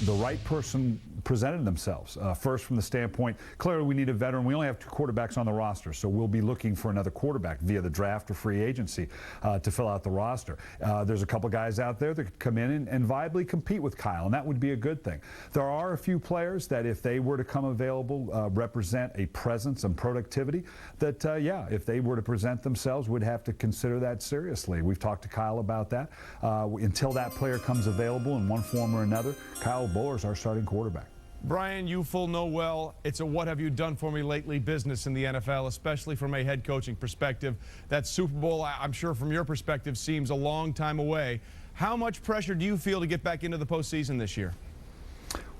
the right person presented themselves, first from the standpoint, clearly we need a veteran. We only have 2 quarterbacks on the roster, so we'll be looking for another quarterback via the draft or free agency to fill out the roster. There's a couple guys out there that could come in and viably compete with Kyle, and that would be a good thing. There are a few players that if they were to come available, represent a presence and productivity that, yeah, if they were to present themselves, we'd have to consider that seriously. We've talked to Kyle about that. Until that player comes available in one form or another, Kyle Bowler's our starting quarterback. Brian, you full know well, it's a what have you done for me lately business in the NFL, especially from a head coaching perspective. That Super Bowl, I'm sure from your perspective, seems a long time away. How much pressure do you feel to get back into the postseason this year?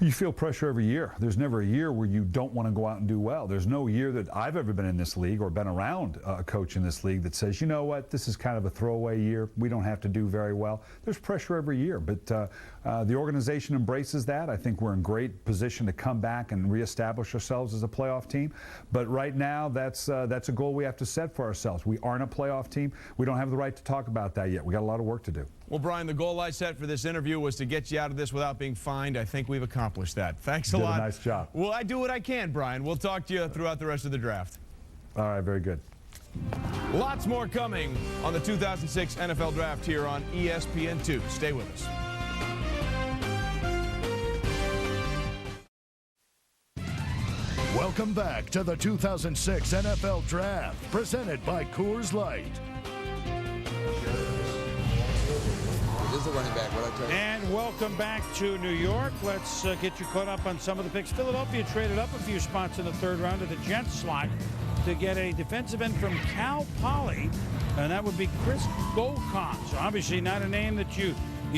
You feel pressure every year. There's never a year where you don't want to go out and do well. There's no year that I've ever been in this league or been around a coach in this league that says, you know what, this is kind of a throwaway year. We don't have to do very well. There's pressure every year, but the organization embraces that. I think we're in great position to come back and reestablish ourselves as a playoff team. But right now, that's a goal we have to set for ourselves. We aren't a playoff team. We don't have the right to talk about that yet. We got a lot of work to do. Well, Brian, the goal I set for this interview was to get you out of this without being fined. I think we've accomplished that. Thanks a lot. Did a nice job. Well, I do what I can, Brian. We'll talk to you throughout the rest of the draft. All right, very good. Lots more coming on the 2006 NFL Draft here on ESPN2. Stay with us. Welcome back to the 2006 NFL Draft, presented by Coors Light. Is the running back, what I tell you. And welcome back to New York. Let's get you caught up on some of the picks. Philadelphia traded up a few spots in the 3rd round to the Jets slot to get a defensive end from Cal Poly, and that would be Chris Golcon. So obviously not a name that you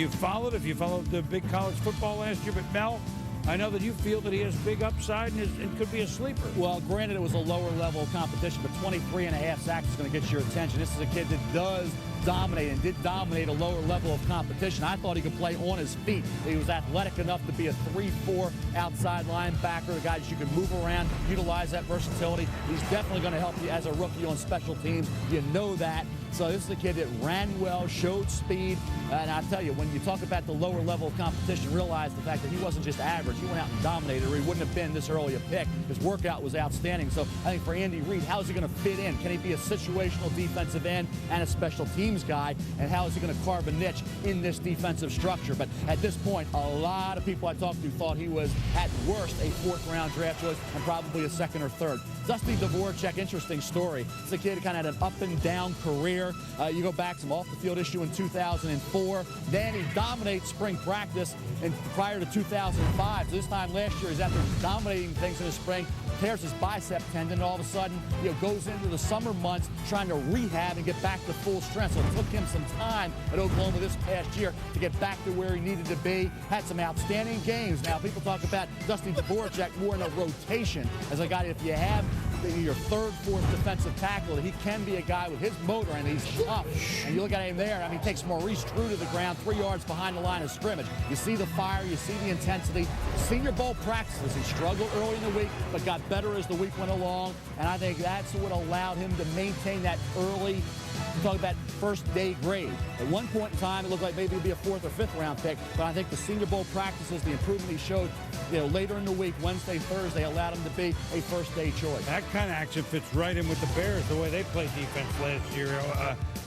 followed if you followed the big college football last year, but Mel, I know that you feel that he has big upside and could be a sleeper. Well, granted, it was a lower level of competition, but 23.5 sacks is going to get your attention. This is a kid that does dominate and did dominate a lower level of competition. I thought he could play on his feet. He was athletic enough to be a 3-4 outside linebacker, the guy that you can move around, utilize that versatility. He's definitely going to help you as a rookie on special teams. You know that. So this is a kid that ran well, showed speed, and I tell you, when you talk about the lower level of competition, realize the fact that he wasn't just average. He went out and dominated, or he wouldn't have been this early a pick. His workout was outstanding. So I think for Andy Reid, how is he going to fit in? Can he be a situational defensive end and a special teams guy? And how is he going to carve a niche in this defensive structure? But at this point, a lot of people I talked to thought he was, at worst, a 4th-round draft choice and probably a 2nd or 3rd. Dusty Dvorak, interesting story. It's a kid who kind of had an up-and-down career. You go back, some off-the-field issue in 2004. Then he dominates spring practice prior to 2005. So this time last year, he's after dominating things in the spring, tears his bicep tendon, and all of a sudden, goes into the summer months trying to rehab and get back to full strength. So it took him some time at Oklahoma this past year to get back to where he needed to be. Had some outstanding games. Now, people talk about Dusty Dvorak more in a rotation as a guy, if you have your third, fourth defensive tackle, that he can be a guy with his motor, and he's tough. And you look at him there, I mean, he takes Maurice True to the ground 3 yards behind the line of scrimmage. You see the fire, you see the intensity. Senior Bowl practices, he struggled early in the week, but got better as the week went along, and I think that's what allowed him to maintain that early, talk about first day grade. At one point in time, it looked like maybe it'd be a 4th or 5th round pick, but I think the Senior Bowl practices, the improvement he showed, later in the week, Wednesday, Thursday, allowed him to be a first day choice. That kind of action fits right in with the Bears, the way they played defense last year,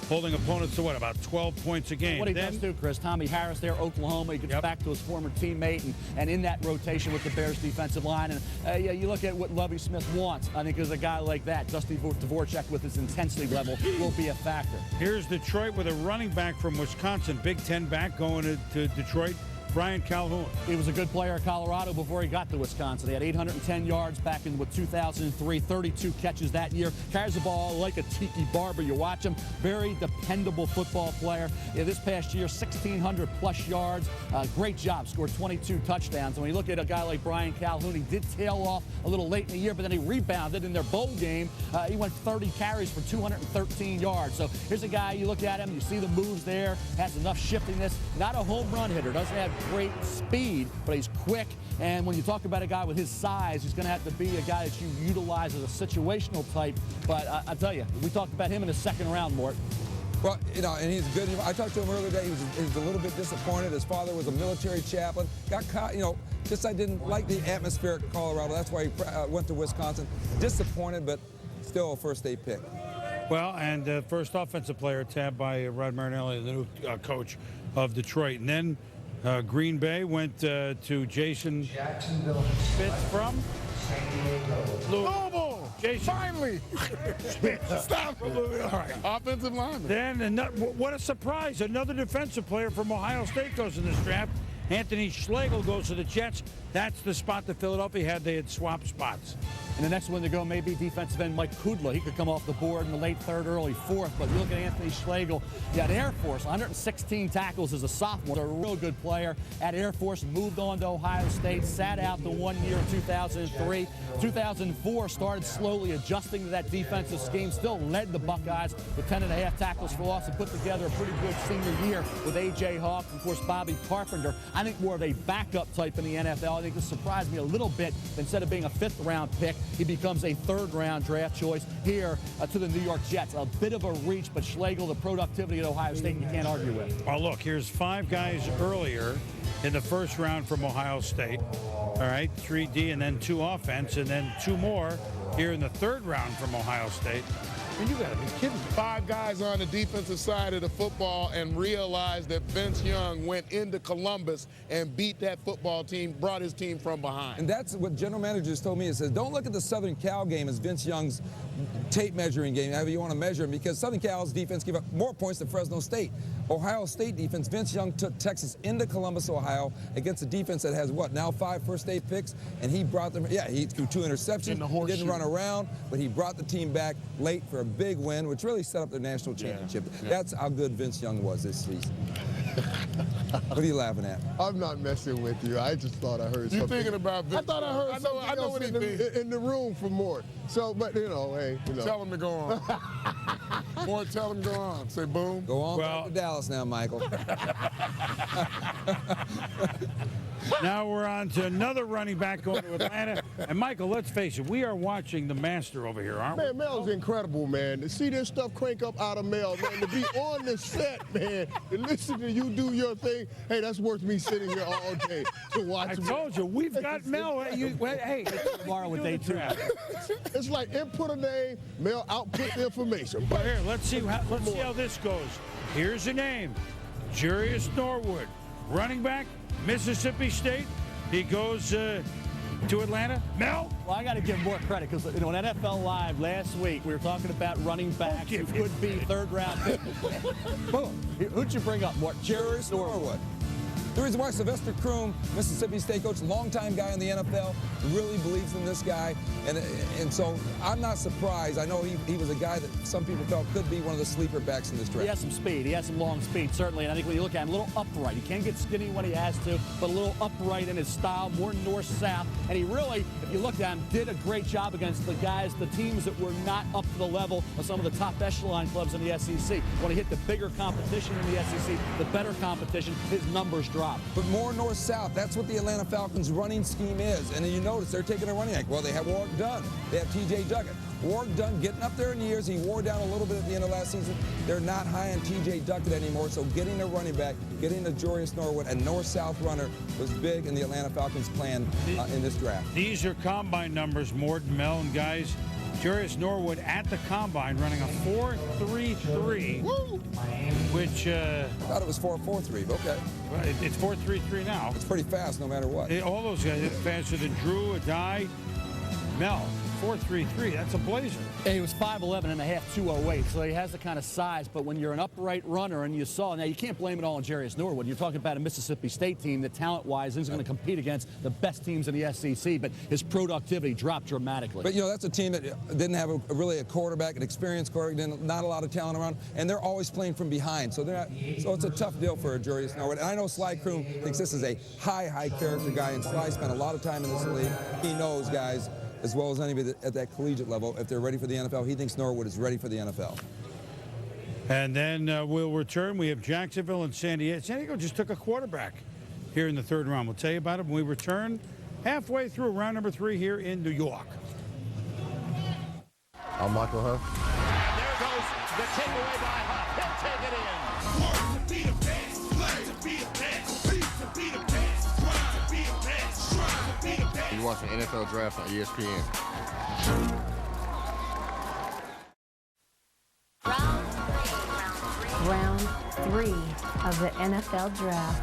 holding opponents to about 12 points a game. What he does too, Chris, Tommy Harris there, Oklahoma, he gets back to his former teammate and in that rotation with the Bears defensive line. And you look at what Lovie Smith wants. I think there's a guy like that, Dusty Dvorak, with his intensity level, will be a factor. Here's Detroit with a running back from Wisconsin, Big Ten back going to Detroit. Brian Calhoun. He was a good player at Colorado before he got to Wisconsin. He had 810 yards back in 2003, 32 catches that year. Carries the ball like a tiki barber. You watch him, very dependable football player. This past year, 1,600 plus yards. Great job, scored 22 touchdowns. And when you look at a guy like Brian Calhoun, he did tail off a little late in the year, but then he rebounded in their bowl game. He went 30 carries for 213 yards. So here's a guy, you look at him, you see the moves there, has enough shiftiness. Not a home run hitter, doesn't have great speed, but he's quick. And when you talk about a guy with his size, he's going to have to be a guy that you utilize as a situational type. But I tell you, we talked about him in the 2nd round, Mort. Well, and he's good. I talked to him earlier today. He was a little bit disappointed. His father was a military chaplain. Got caught, just I didn't like the atmosphere at Colorado. That's why he went to Wisconsin. Disappointed, but still a first-day pick. Well, and first offensive player tabbed by Rod Marinelli, the new coach of Detroit. And then Green Bay went to Jason Spitz from San Diego. Noble! Jason. Finally! Stop! All right. Offensive lineman. Then, what a surprise. Another defensive player from Ohio State goes in this draft. Anthony Schlegel goes to the Jets. That's the spot that Philadelphia had. They had swapped spots. And the next one to go may be defensive end Mike Kudla. He could come off the board in the late 3rd, early 4th. But you look at Anthony Schlegel. He had Air Force, 116 tackles as a sophomore. A real good player at Air Force. Moved on to Ohio State. Sat out the 1 year in 2003. 2004 started slowly adjusting to that defensive scheme. Still led the Buckeyes with 10.5 tackles for loss and put together a pretty good senior year with A.J. Hawk and, of course, Bobby Carpenter. I think more of a backup type in the NFL. I think this surprised me a little bit. Instead of being a 5th round pick, he becomes a 3rd round draft choice here to the New York Jets. A bit of a reach, but Schlegel, the productivity at Ohio State, you can't argue with. Oh, look, here's 5 guys earlier in the 1st round from Ohio State. All right, 3D and then 2 offense, and then 2 more here in the 3rd round from Ohio State. I mean, you got to be kidding me. 5 guys on the defensive side of the football and realized that Vince Young went into Columbus and beat that football team, brought his team from behind. And that's what general managers told me. He says, don't look at the Southern Cal game as Vince Young's tape measuring game, however you want to measure him, because Southern Cal's defense gave up more points than Fresno State. Ohio State defense, Vince Young took Texas into Columbus, Ohio, against a defense that has, now 5 first-day picks, and he brought them, he threw 2 interceptions, he didn't run around, but he brought the team back late for a big win, which really set up the national championship. That's how good Vince Young was this season. What are you laughing at? I'm not messing with you. I just thought I heard something. You're thinking about Vince. I thought I heard something I know else what he thinks. in the room for Mort. So, but, hey. Tell him to go on. Mort, tell him to go on. Say boom. Go on back to Dallas now, Michael. Now we're on to another running back going to Atlanta. And, Michael, let's face it, we are watching the master over here, aren't we? Man, Mel's incredible, man. To see this stuff crank up out of Mel, man, to be on the set, man, to listen to you do your thing, hey, that's worth me sitting here all day to watch. I told you, we've got Mel. Hey, tomorrow with day 2. It's like input a name, Mel output the information. But here, let's see how this goes. Here's a name, Jarius Norwood, running back, Mississippi State. He goes to Atlanta. Mel? Well, I got to give more credit because, on NFL Live last week, we were talking about running backs who could be 3rd round pick. Boom. Who'd you bring up, Mort? Jarius Norwood. The reason why Sylvester Croom, Mississippi State coach, longtime guy in the NFL, really believes in this guy. And so I'm not surprised. I know he was a guy that some people felt could be one of the sleeper backs in this draft. He has some speed. He has some long speed, certainly. And I think when you look at him, a little upright. He can get skinny when he has to, but a little upright in his style, more north-south. And he really, if you look at him, did a great job against the guys, the teams that were not up to the level of some of the top echelon clubs in the SEC. When he hit the bigger competition in the SEC, the better competition, his numbers drop. But more north-south, that's what the Atlanta Falcons' running scheme is. And then you notice they're taking a running back. Well, they have Warwick Dunn. They have T.J. Duckett. Warwick Dunn getting up there in years. He wore down a little bit at the end of last season. They're not high on T.J. Duckett anymore, so getting a running back, getting a Jorius Norwood, a north-south runner was big in the Atlanta Falcons' plan in this draft. These are combine numbers, Mort and Mel, and guys. Jorius Norwood at the combine running a 4.33, which... I thought it was 4.43, but okay. It's 4.33 now. It's pretty fast no matter what. All those guys are faster than Drew, Adai, Mel. 4.33, that's a blazer. He was 5'11 and a half, 208, so he has the kind of size, but when you're an upright runner, and you saw, now you can't blame it all on Jorius Norwood. You're talking about a Mississippi State team that talent-wise isn't going to compete against the best teams in the SEC, but his productivity dropped dramatically. But, you know, that's a team that didn't have really a quarterback, an experienced quarterback, not a lot of talent around, and they're always playing from behind, so so it's a tough deal for Jorius Norwood. And I know Sly Croom thinks this is a high character guy, and Sly spent a lot of time in this league. He knows guys as well as anybody at that collegiate level, if they're ready for the NFL. He thinks Norwood is ready for the NFL. And then we'll return. We have Jacksonville and San Diego. San Diego just took a quarterback here in the third round. We'll tell you about it when we return halfway through round number 3 here in New York. I'm Michael Huff. There goes the takeaway by Huff. He'll take it in. You're watching NFL Draft on ESPN. Round 3 of the NFL Draft.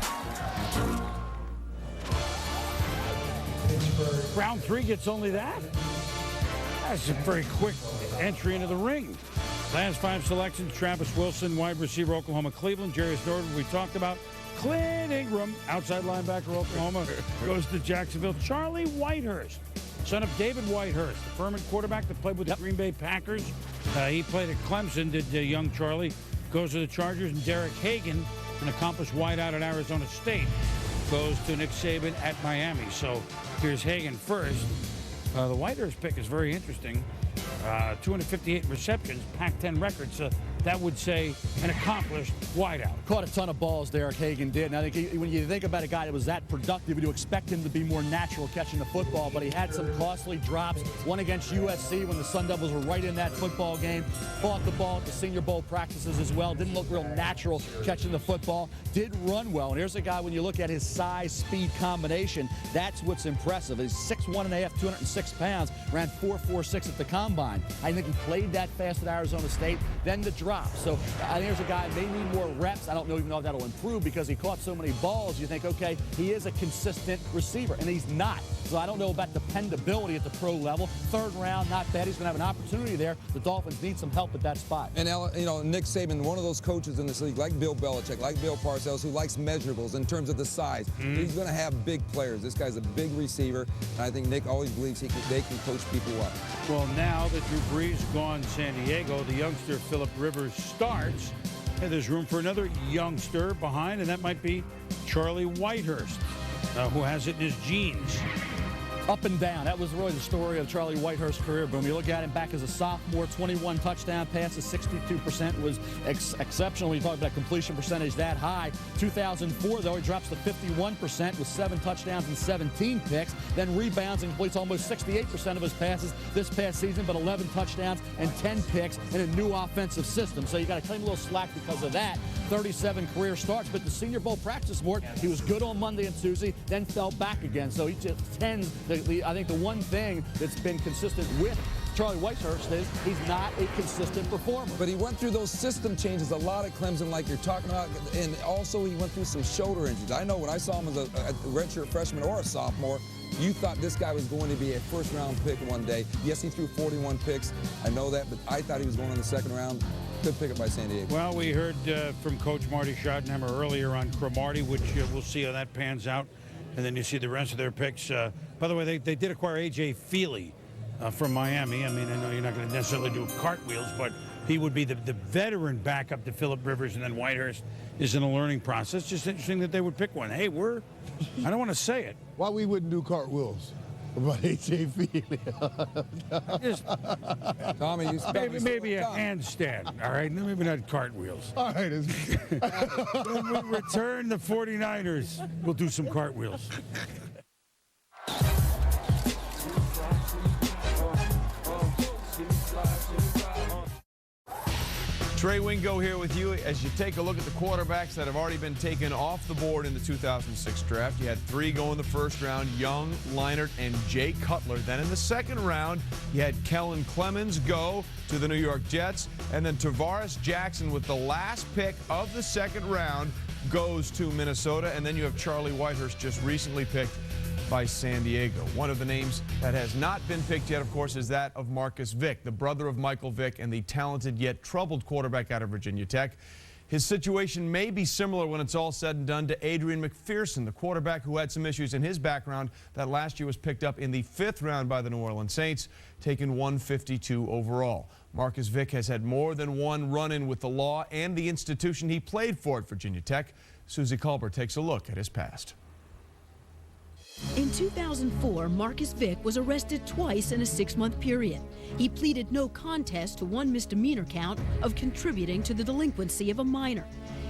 Round 3 gets only that? That's a very quick entry into the ring. Last 5 selections: Travis Wilson, wide receiver, Oklahoma, Cleveland. Jorius Norwood, we talked about. Clint Ingram, outside linebacker, Oklahoma, goes to Jacksonville. Charlie Whitehurst, son of David Whitehurst, the Furman quarterback that played with the Green Bay Packers. He played at Clemson, did young Charlie. Goes to the Chargers. And Derek Hagan, an accomplished wideout at Arizona State, goes to Nick Saban at Miami. So here's Hagan first. The Whitehurst pick is very interesting. 258 receptions, Pac-10 record. So that would say an accomplished wideout. Caught a ton of balls, Derek Hagan did. And I think when you think about a guy that was that productive, you expect him to be more natural catching the football, but he had some costly drops. One against USC when the Sun Devils were right in that football game. Caught the ball at the Senior Bowl practices as well. Didn't look real natural catching the football. Did run well. And here's a guy, when you look at his size-speed combination, that's what's impressive. He's 6'1.5", 206 pounds, ran 4.46 at the combine. I think he played that fast at Arizona State. Then the drop. So I think there's a guy, may need more reps. I don't even know if that'll improve because he caught so many balls. You think, okay, he is a consistent receiver, and he's not. So I don't know about dependability at the pro level. Third round, not bad. He's going to have an opportunity there. The Dolphins need some help at that spot. And, you know, Nick Saban, one of those coaches in this league, like Bill Belichick, like Bill Parcells, who likes measurables in terms of the size. He's going to have big players. This guy's a big receiver, and I think Nick always believes they can coach people up. Well, now that Drew Brees gone San Diego, the youngster Phillip Rivers starts, and there's room for another youngster behind, and that might be Charlie Whitehurst, who has it in his genes. Up and down. That was really the story of Charlie Whitehurst's career. But when you look at him back as a sophomore, 21 touchdown passes, 62% was exceptional when you talk about completion percentage that high. 2004, though, he drops to 51% with 7 touchdowns and 17 picks. Then rebounds and completes almost 68% of his passes this past season, but 11 touchdowns and 10 picks in a new offensive system. So you got to claim a little slack because of that. 37 career starts, but the Senior Bowl practice board, he was good on Monday and Tuesday, then fell back again. So he just tends, I think the one thing that's been consistent with Charlie Whitehurst is he's not a consistent performer. But he went through those system changes a lot at Clemson, like you're talking about, and also he went through some shoulder injuries. I know when I saw him as a redshirt freshman or a sophomore, you thought this guy was going to be a first-round pick one day. Yes, he threw 41 picks. I know that, but I thought he was going in the second round. Good pickup by San Diego. Well, we heard from Coach Marty Schottenheimer earlier on Cromartie, which we'll see how that pans out. And then you see the rest of their picks. By the way, they did acquire A.J. Feely from Miami. I mean, I know you're not going to necessarily do cartwheels, but he would be the veteran backup to Phillip Rivers, and then Whitehurst is in a learning process. Just interesting that they would pick one. Hey, I don't want to say it. Why we wouldn't do cartwheels? About A.J. Feely. Tommy, you maybe a handstand, all right? Maybe not cartwheels. All right. When we return the 49ers, we'll do some cartwheels. Trey Wingo here with you as you take a look at the quarterbacks that have already been taken off the board in the 2006 draft. You had 3 go in the first round, Young, Leinart, and Jay Cutler. Then in the second round, you had Kellen Clemens go to the New York Jets, and then Tavares Jackson with the last pick of the second round goes to Minnesota, and then you have Charlie Whitehurst just recently picked by San Diego. One of the names that has not been picked yet, of course, is that of Marcus Vick, the brother of Michael Vick and the talented yet troubled quarterback out of Virginia Tech. His situation may be similar when it's all said and done to Adrian McPherson, the quarterback who had some issues in his background that last year was picked up in the 5th round by the New Orleans Saints, taken 152 overall. Marcus Vick has had more than one run-in with the law and the institution he played for at Virginia Tech. Susie Culber takes a look at his past. In 2004, Marcus Vick was arrested twice in a 6-month period. He pleaded no contest to one misdemeanor count of contributing to the delinquency of a minor.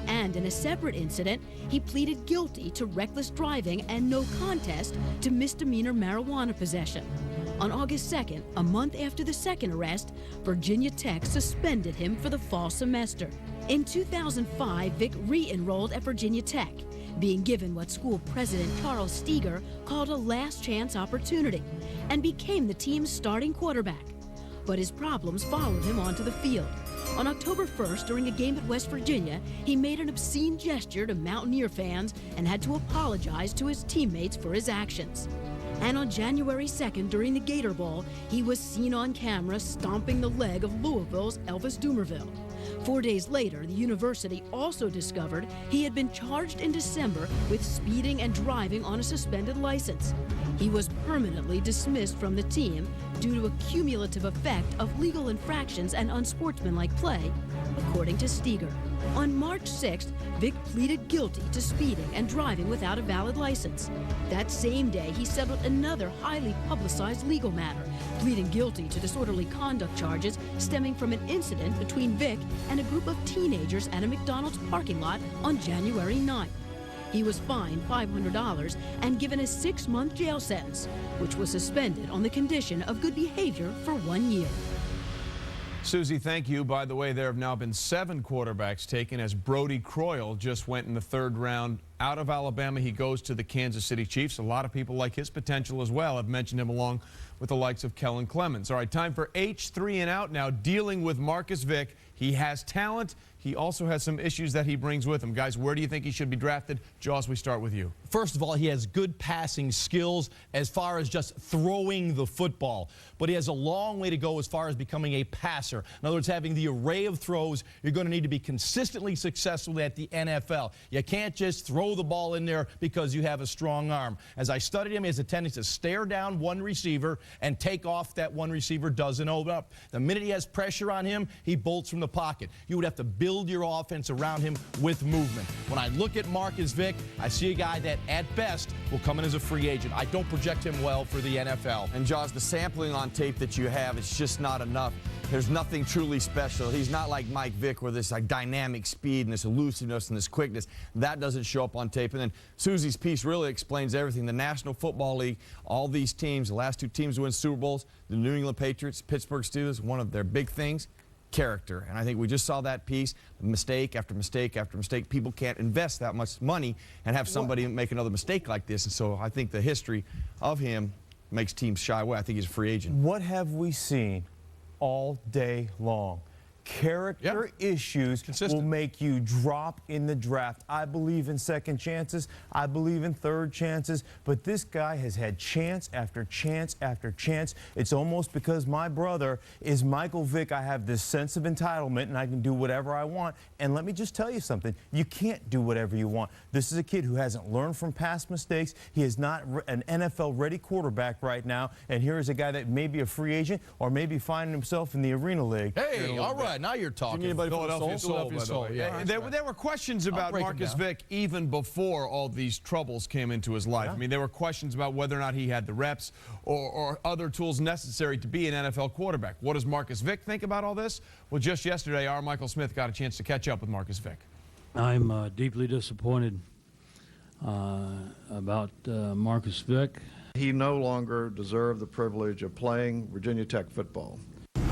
And in a separate incident, he pleaded guilty to reckless driving and no contest to misdemeanor marijuana possession. On August 2nd, a month after the second arrest, Virginia Tech suspended him for the fall semester. In 2005, Vick re-enrolled at Virginia Tech, being given what school president Charles Steger called a last chance opportunity, and became the team's starting quarterback. But his problems followed him onto the field. On October 1st, during a game at West Virginia, he made an obscene gesture to Mountaineer fans and had to apologize to his teammates for his actions. And on January 2nd, during the Gator Bowl, he was seen on camera stomping the leg of Louisville's Elvis Dumervil. 4 days later, the university also discovered he had been charged in December with speeding and driving on a suspended license. He was permanently dismissed from the team due to a cumulative effect of legal infractions and unsportsmanlike play, according to Steger. On March 6th, Vick pleaded guilty to speeding and driving without a valid license. That same day, he settled another highly publicized legal matter, pleading guilty to disorderly conduct charges stemming from an incident between Vick and a group of teenagers at a McDonald's parking lot on January 9th. He was fined $500 and given a 6-month jail sentence, which was suspended on the condition of good behavior for 1 year. Susie, thank you. By the way, there have now been 7 quarterbacks taken as Brody Croyle just went in the 3rd round out of Alabama. He goes to the Kansas City Chiefs. A lot of people like his potential as well. I've mentioned him along with the likes of Kellen Clemens. All right, time for H3 and out now, dealing with Marcus Vick. He has talent. He also has some issues that he brings with him. Guys, where do you think he should be drafted? Jaws, we start with you. First of all, he has good passing skills as far as just throwing the football. But he has a long way to go as far as becoming a passer. In other words, having the array of throws you're going to need to be consistently successful at the NFL. You can't just throw the ball in there because you have a strong arm. As I studied him, he has a tendency to stare down one receiver and take off that one receiver doesn't open up. The minute he has pressure on him, he bolts from the pocket. You would have to build your offense around him with movement. When I look at Marcus Vick, I see a guy that at best will come in as a free agent. I don't project him well for the NFL. And Jaws, the sampling on tape that you have, it's just not enough. There's nothing truly special. He's not like Mike Vick where this like dynamic speed and this elusiveness and this quickness. That doesn't show up on tape. And then Susie's piece really explains everything. The National Football League, all these teams, the last 2 teams to win Super Bowls, the New England Patriots, Pittsburgh Steelers, one of their big things, character. And I think we just saw that piece, mistake after mistake after mistake. People can't invest that much money and have somebody make another mistake like this. And so I think the history of him makes teams shy away. I think he's a free agent. What have we seen all day long? Character issues will make you drop in the draft. I believe in second chances. I believe in third chances. But this guy has had chance after chance after chance. It's almost because my brother is Michael Vick. I have this sense of entitlement, and I can do whatever I want. And let me just tell you something. You can't do whatever you want. This is a kid who hasn't learned from past mistakes. He is not an NFL-ready quarterback right now. And here is a guy that may be a free agent or maybe finding himself in the Arena League. Hey, all right, now you're talking. Philadelphia Soul. Yeah. There were questions about Marcus Vick even before all these troubles came into his life. I mean, there were questions about whether or not he had the reps or other tools necessary to be an NFL quarterback. What does Marcus Vick think about all this? Well, just yesterday, our Michael Smith got a chance to catch up with Marcus Vick. I'm deeply disappointed about Marcus Vick. He no longer deserved the privilege of playing Virginia Tech football.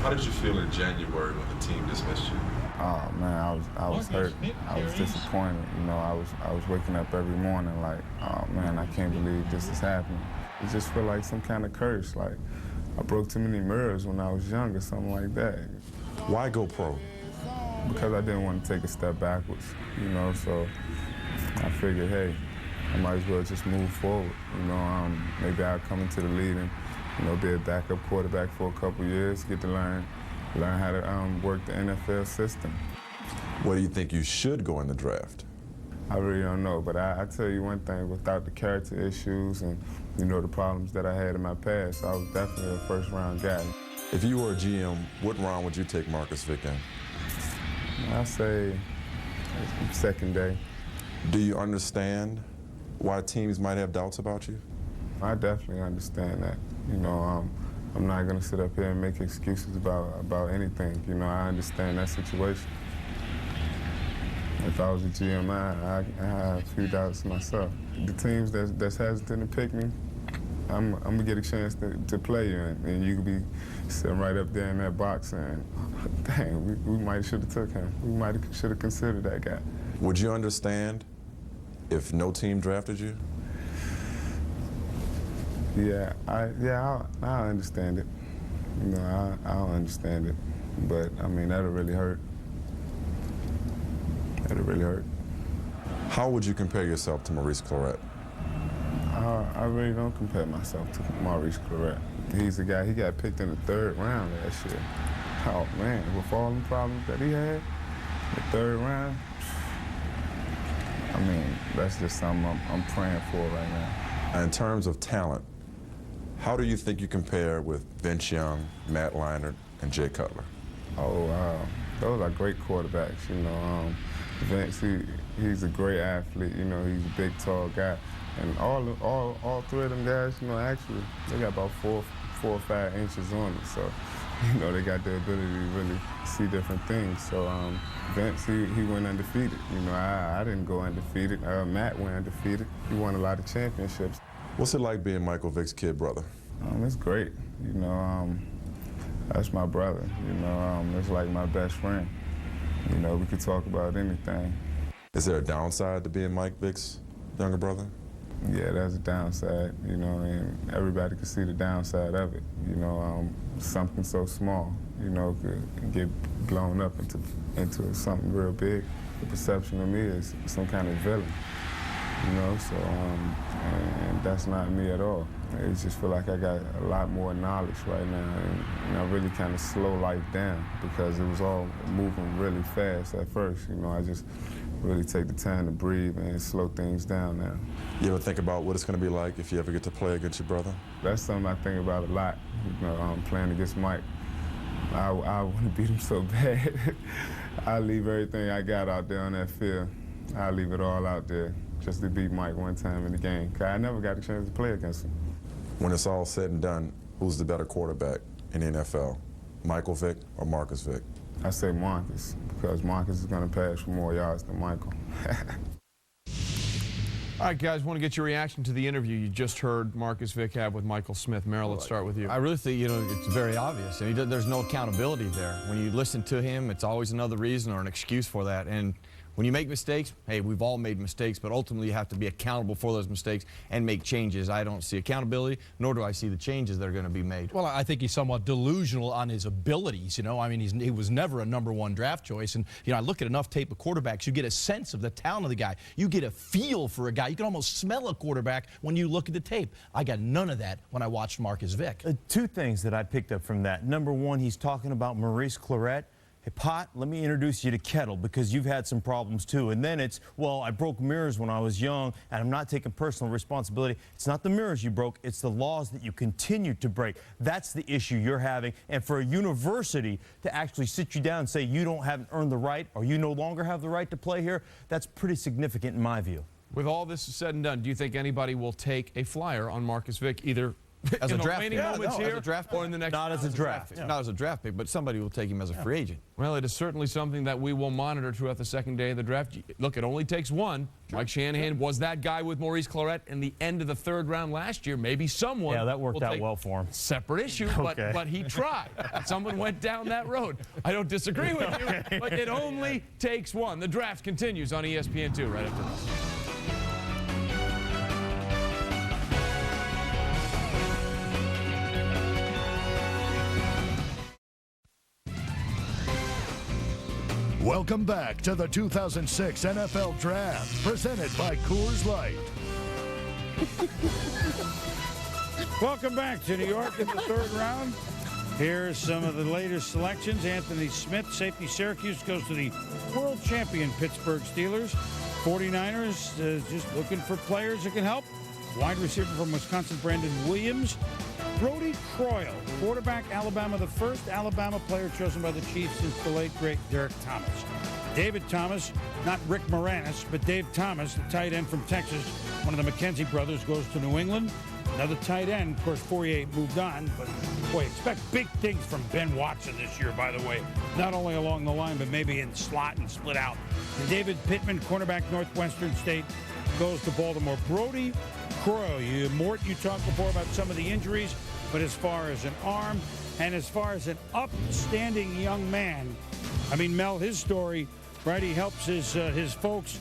How did you feel in January when the team dismissed you? Oh man, I was hurt. I was disappointed. You know, I was waking up every morning like, oh man, I can't believe this is happening. It just felt like some kind of curse. Like I broke too many mirrors when I was young or something like that. Why go pro? Because I didn't want to take a step backwards. You know, so I figured, hey, I might as well just move forward. You know, maybe I'll come into the league and, you know, be a backup quarterback for a couple years, get to learn how to work the NFL system. Where do you think you should go in the draft? I really don't know, but I tell you one thing, without the character issues and, you know, the problems that I had in my past, I was definitely a first-round guy. If you were a GM, what round would you take Marcus Vick in? I'd say second day. Do you understand why teams might have doubts about you? I definitely understand that. You know, I'm not going to sit up here and make excuses about anything. You know, I understand that situation. If I was a GM, I have a few doubts myself. The teams that's hesitant to pick me, I'm going to get a chance to play you, and you could be sitting right up there in that box and, dang, we might should have took him. We might should have considered that guy. Would you understand if no team drafted you? Yeah, I understand it. You know, I'll understand it. But, I mean, that'll really hurt. That'll really hurt. How would you compare yourself to Maurice Clarett? I really don't compare myself to Maurice Clarett. He's a guy, he got picked in the third round last year. Oh, man, with all the problems that he had, the third round, I mean, that's just something I'm praying for right now. In terms of talent, how do you think you compare with Vince Young, Matt Leinart, and Jay Cutler? Oh, those are great quarterbacks. You know, Vince, he's a great athlete. You know, he's a big, tall guy. And all three of them guys, you know, actually, they got about 4 or 5 inches on it. So, you know, they got the ability to really see different things. So, Vince, he went undefeated. You know, I didn't go undefeated. Matt went undefeated. He won a lot of championships. What's it like being Michael Vick's kid brother? It's great. You know, that's my brother. You know, it's like my best friend. You know, we could talk about anything. Is there a downside to being Mike Vick's younger brother? Yeah, there's a downside, you know, and everybody can see the downside of it. You know, something so small, you know, could get blown up into something real big. The perception of me is some kind of villain, you know, so, and that's not me at all. I just feel like I got a lot more knowledge right now, and I really kind of slow life down because it was all moving really fast at first. You know, I just really take the time to breathe and slow things down now. You ever think about what it's going to be like if you ever get to play against your brother? That's something I think about a lot. You know, playing against Mike. I want to beat him so bad. I leave everything I got out there on that field. I leave it all out there just to beat Mike one time in the game. 'Cause I never got a chance to play against him. When it's all said and done, who's the better quarterback in the NFL? Michael Vick or Marcus Vick? I say Marcus, because Marcus is going to pass for more yards than Michael. All right, guys, want to get your reaction to the interview you just heard Marcus Vick have with Michael Smith. Merrill, let's start with you. I really think, you know, it's very obvious. And there's no accountability there. When you listen to him, it's always another reason or an excuse for that. And When you make mistakes, hey, we've all made mistakes, but ultimately you have to be accountable for those mistakes and make changes. I don't see accountability, nor do I see the changes that are going to be made. Well, I think he's somewhat delusional on his abilities. You know, I mean, he was never a #1 draft choice. And, you know, I look at enough tape of quarterbacks, you get a sense of the talent of the guy. You get a feel for a guy. You can almost smell a quarterback when you look at the tape. I got none of that when I watched Marcus Vick. Two things that I picked up from that. Number one, he's talking about Maurice Clarett. Hey, Pot, let me introduce you to Kettle because you've had some problems too. And then it's, well, I broke mirrors when I was young and I'm not taking personal responsibility. It's not the mirrors you broke, it's the laws that you continue to break. That's the issue you're having. And for a university to actually sit you down and say you haven't earned the right or you no longer have the right to play here, that's pretty significant in my view. With all this said and done, do you think anybody will take a flyer on Marcus Vick either as a draft pick, here, as a draft pick, or in the next? Not as a draft pick. Not as a draft pick, but somebody will take him as a free agent. Well, it is certainly something that we will monitor throughout the second day of the draft. Look, it only takes one. Mike Shanahan was that guy with Maurice Clarett in the end of the 3rd round last year. Maybe someone. Yeah, that worked out well for him. Separate issue, but he tried. Someone went down that road. I don't disagree with you, but it only takes one. The draft continues on ESPN2 right after this. Welcome back to the 2006 NFL Draft, presented by Coors Light. Welcome back to New York in the 3rd round. Here's some of the latest selections. Anthony Smith, safety Syracuse, goes to the world champion Pittsburgh Steelers. 49ers just looking for players that can help. Wide receiver from Wisconsin, Brandon Williams. Brody Croyle, quarterback, Alabama, the first Alabama player chosen by the Chiefs since the late, great Derek Thomas. David Thomas, not Rick Moranis, but Dave Thomas, the tight end from Texas, one of the McKenzie brothers, goes to New England. Another tight end, of course, Fourier moved on, but boy, expect big things from Ben Watson this year, by the way. Not only along the line, but maybe in slot and split out. And David Pittman, cornerback, Northwestern State, goes to Baltimore. Brody Croyle, Mort, you talked before about some of the injuries, but as far as an arm and as far as an upstanding young man, I mean, Mel, his story, right? He helps his folks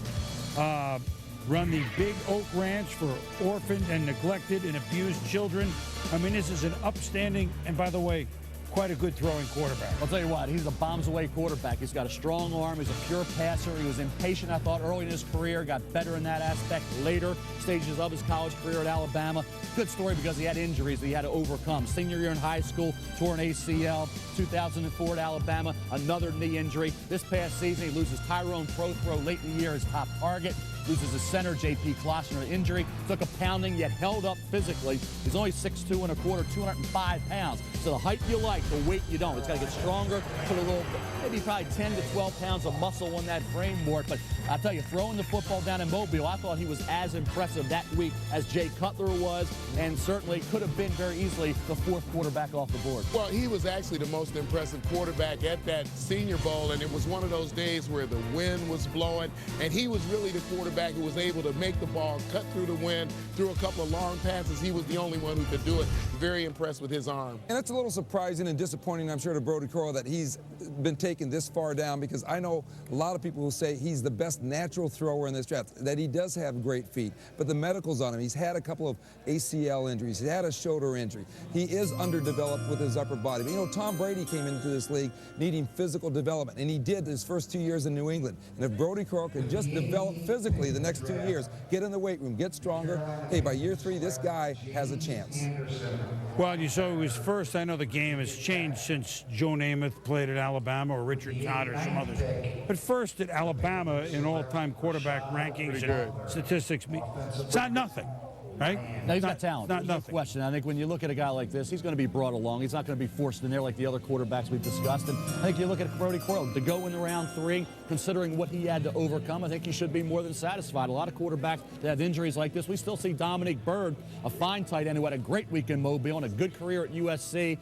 run the Big Oak Ranch for orphaned and neglected and abused children. I mean, this is an upstanding, and by the way, quite a good throwing quarterback. I'll tell you what, he's a bombs-away quarterback. He's got a strong arm. He's a pure passer. He was impatient, I thought, early in his career. Got better in that aspect later stages of his college career at Alabama. Good story because he had injuries that he had to overcome. Senior year in high school, tore an ACL. 2004 at Alabama, another knee injury. This past season, he loses Tyrone Prothro late in the year, his top target. Loses his center, J.P. Klossner, injury. Took a pounding, yet held up physically. He's only 6'2 1/4", 205 pounds. So the height you like, the weight you don't. It's got to get stronger, put a little, maybe probably 10 to 12 pounds of muscle on that frame, Mort. But I'll tell you, throwing the football down in Mobile, I thought he was as impressive that week as Jay Cutler was, and certainly could have been very easily the 4th quarterback off the board. Well, he was actually the most impressive quarterback at that Senior Bowl, and it was one of those days where the wind was blowing, and he was really the quarterback who was able to make the ball cut through the wind, threw a couple of long passes. He was the only one who could do it. Very impressed with his arm. And it's a little surprising and disappointing, I'm sure, to Brody Croyle that he's been taken this far down, because I know a lot of people who say he's the best natural thrower in this draft, that he does have great feet, but the medical's on him. He's had a couple of ACL injuries. He's had a shoulder injury. He is underdeveloped with his upper body. But, you know, Tom Brady came into this league needing physical development, and he did his first 2 years in New England. And if Brody Croyle could just develop physically the next 2 years, get in the weight room, get stronger, hey, by year 3, this guy has a chance. Well, you saw he was first. I know the game has changed since Joe Namath played at Alabama or Richard Todd or some others. But first at Alabama in all-time quarterback rankings and statistics, it's not nothing. Right? No, he's got talent. Not no nothing. Question. I think when you look at a guy like this, he's going to be brought along. He's not going to be forced in there like the other quarterbacks we've discussed. And I think you look at Brody Croyle, to go in the round 3, considering what he had to overcome, I think he should be more than satisfied. A lot of quarterbacks that have injuries like this. We still see Dominic Byrd, a fine tight end who had a great week in Mobile and a good career at USC.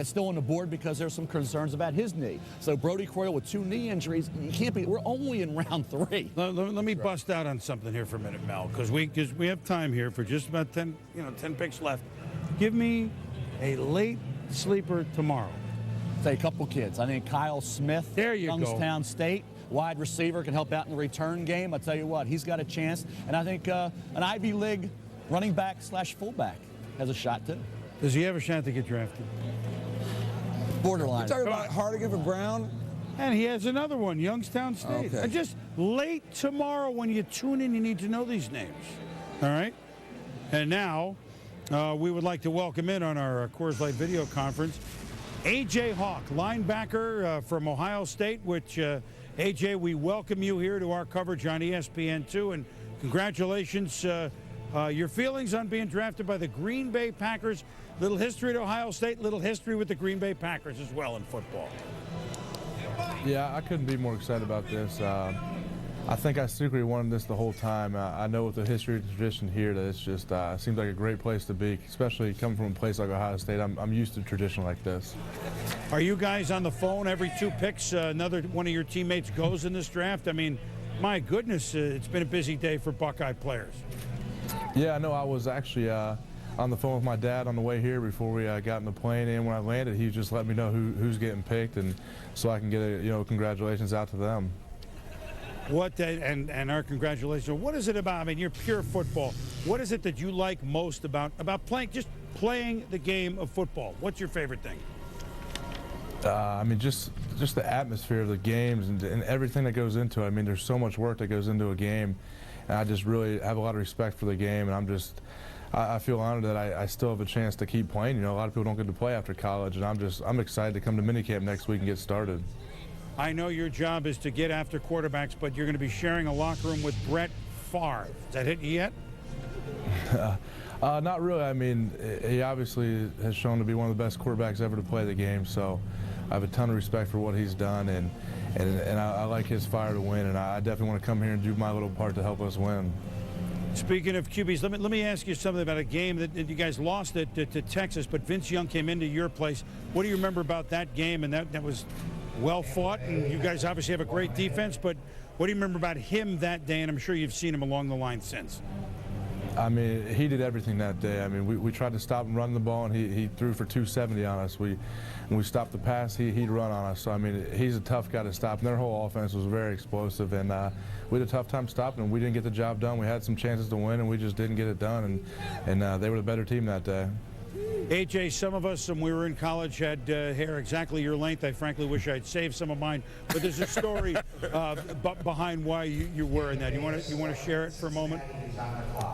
Still on the board because there's some concerns about his knee. So Brody Croyle with 2 knee injuries, you can't be. We're only in round 3. Let me bust out on something here for a minute, Mel, because we have time here for just about 10 picks left. Give me a late sleeper tomorrow. Say a couple kids. I think Kyle Smith, there you Youngstown State. wide receiver, can help out in the return game. I tell you what, he's got a chance. And I think an Ivy League running back / fullback has a shot too. Does he have a shot to get drafted? Borderline. You're talking about Hardigan for Brown? And he has another one, Youngstown State. Okay. Just late tomorrow when you tune in, you need to know these names. All right? And now we would like to welcome in on our Coors Light video conference A.J. Hawk, linebacker from Ohio State, which, A.J., we welcome you here to our coverage on ESPN2. And congratulations. Your feelings on being drafted by the Green Bay Packers. Little history at Ohio State, little history with the Green Bay Packers as well in football. Yeah, I couldn't be more excited about this. I think I secretly wanted this the whole time. I know with the history and tradition here that it's just seems like a great place to be, especially coming from a place like Ohio State. I'm used to tradition like this. Are you guys on the phone every 2 picks? Another one of your teammates goes in this draft? I mean, my goodness, it's been a busy day for Buckeye players. Yeah, no, I was actually on the phone with my dad on the way here before we got in the plane. And when I landed, he just let me know who's getting picked, and so I can get congratulations out to them. What and our congratulations. What is it about? I mean, you're pure football. What is it that you like most about playing the game of football? What's your favorite thing? I mean, just the atmosphere of the games and everything that goes into it. I mean, there's so much work that goes into a game, and I just really have a lot of respect for the game, and I feel honored that I still have a chance to keep playing. You know, a lot of people don't get to play after college, and I'm excited to come to minicamp next week and get started. I know your job is to get after quarterbacks, but you're going to be sharing a locker room with Brett Favre. Has that hit you yet? Not really. I mean, he obviously has shown to be one of the best quarterbacks ever to play the game, so I have a ton of respect for what he's done, and I like his fire to win, and I definitely want to come here and do my little part to help us win. Speaking of QBs, let me ask you something about a game that you guys lost to Texas, but Vince Young came into your place. What do you remember about that game? And that was well fought, and you guys obviously have a great defense, but what do you remember about him that day? And I'm sure you've seen him along the line since. I mean, he did everything that day. I mean, we tried to stop him running the ball, and he threw for 270 on us. When we stopped the pass, he'd run on us. So, I mean, he's a tough guy to stop, and their whole offense was very explosive, and we had a tough time stopping him. We didn't get the job done. We had some chances to win, and we just didn't get it done, and they were the better team that day. AJ, some of us, when we were in college, had hair exactly your length. I frankly wish I'd saved some of mine. But there's a story behind why you were in that. You want to share it for a moment?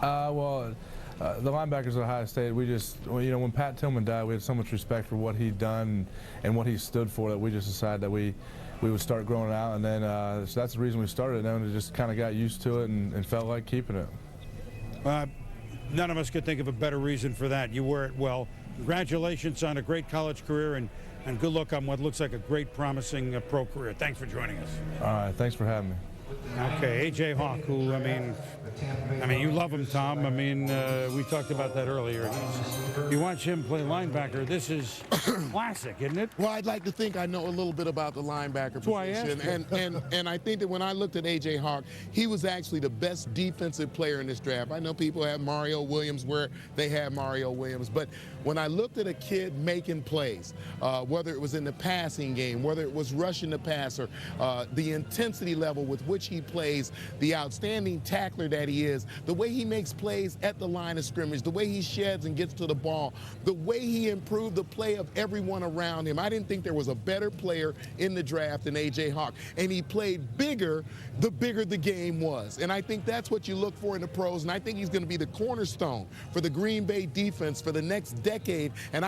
The linebackers at Ohio State, we just, when Pat Tillman died, we had so much respect for what he'd done and what he stood for that we just decided that we would start growing out. And then so that's the reason we started. And then we just kind of got used to it and felt like keeping it. None of us could think of a better reason for that. You wear it well. Congratulations on a great college career, and good luck on what looks like a great, promising pro career. Thanks for joining us. All right, thanks for having me. Okay, A.J. Hawk, who, I mean, you love him, Tom. I mean, we talked about that earlier. You watch him play linebacker. This is classic, isn't it? Well, I'd like to think I know a little bit about the linebacker position. And I think that when I looked at A.J. Hawk, he was actually the best defensive player in this draft. I know people have Mario Williams where they had Mario Williams, but when I looked at a kid making plays, whether it was in the passing game, whether it was rushing the passer, the intensity level with which he plays, the outstanding tackler that he is, the way he makes plays at the line of scrimmage, the way he sheds and gets to the ball, the way he improved the play of everyone around him. I didn't think there was a better player in the draft than A.J. Hawk. And he played bigger, the bigger the game was. And I think that's what you look for in the pros. And I think he's going to be the cornerstone for the Green Bay defense for the next decade. And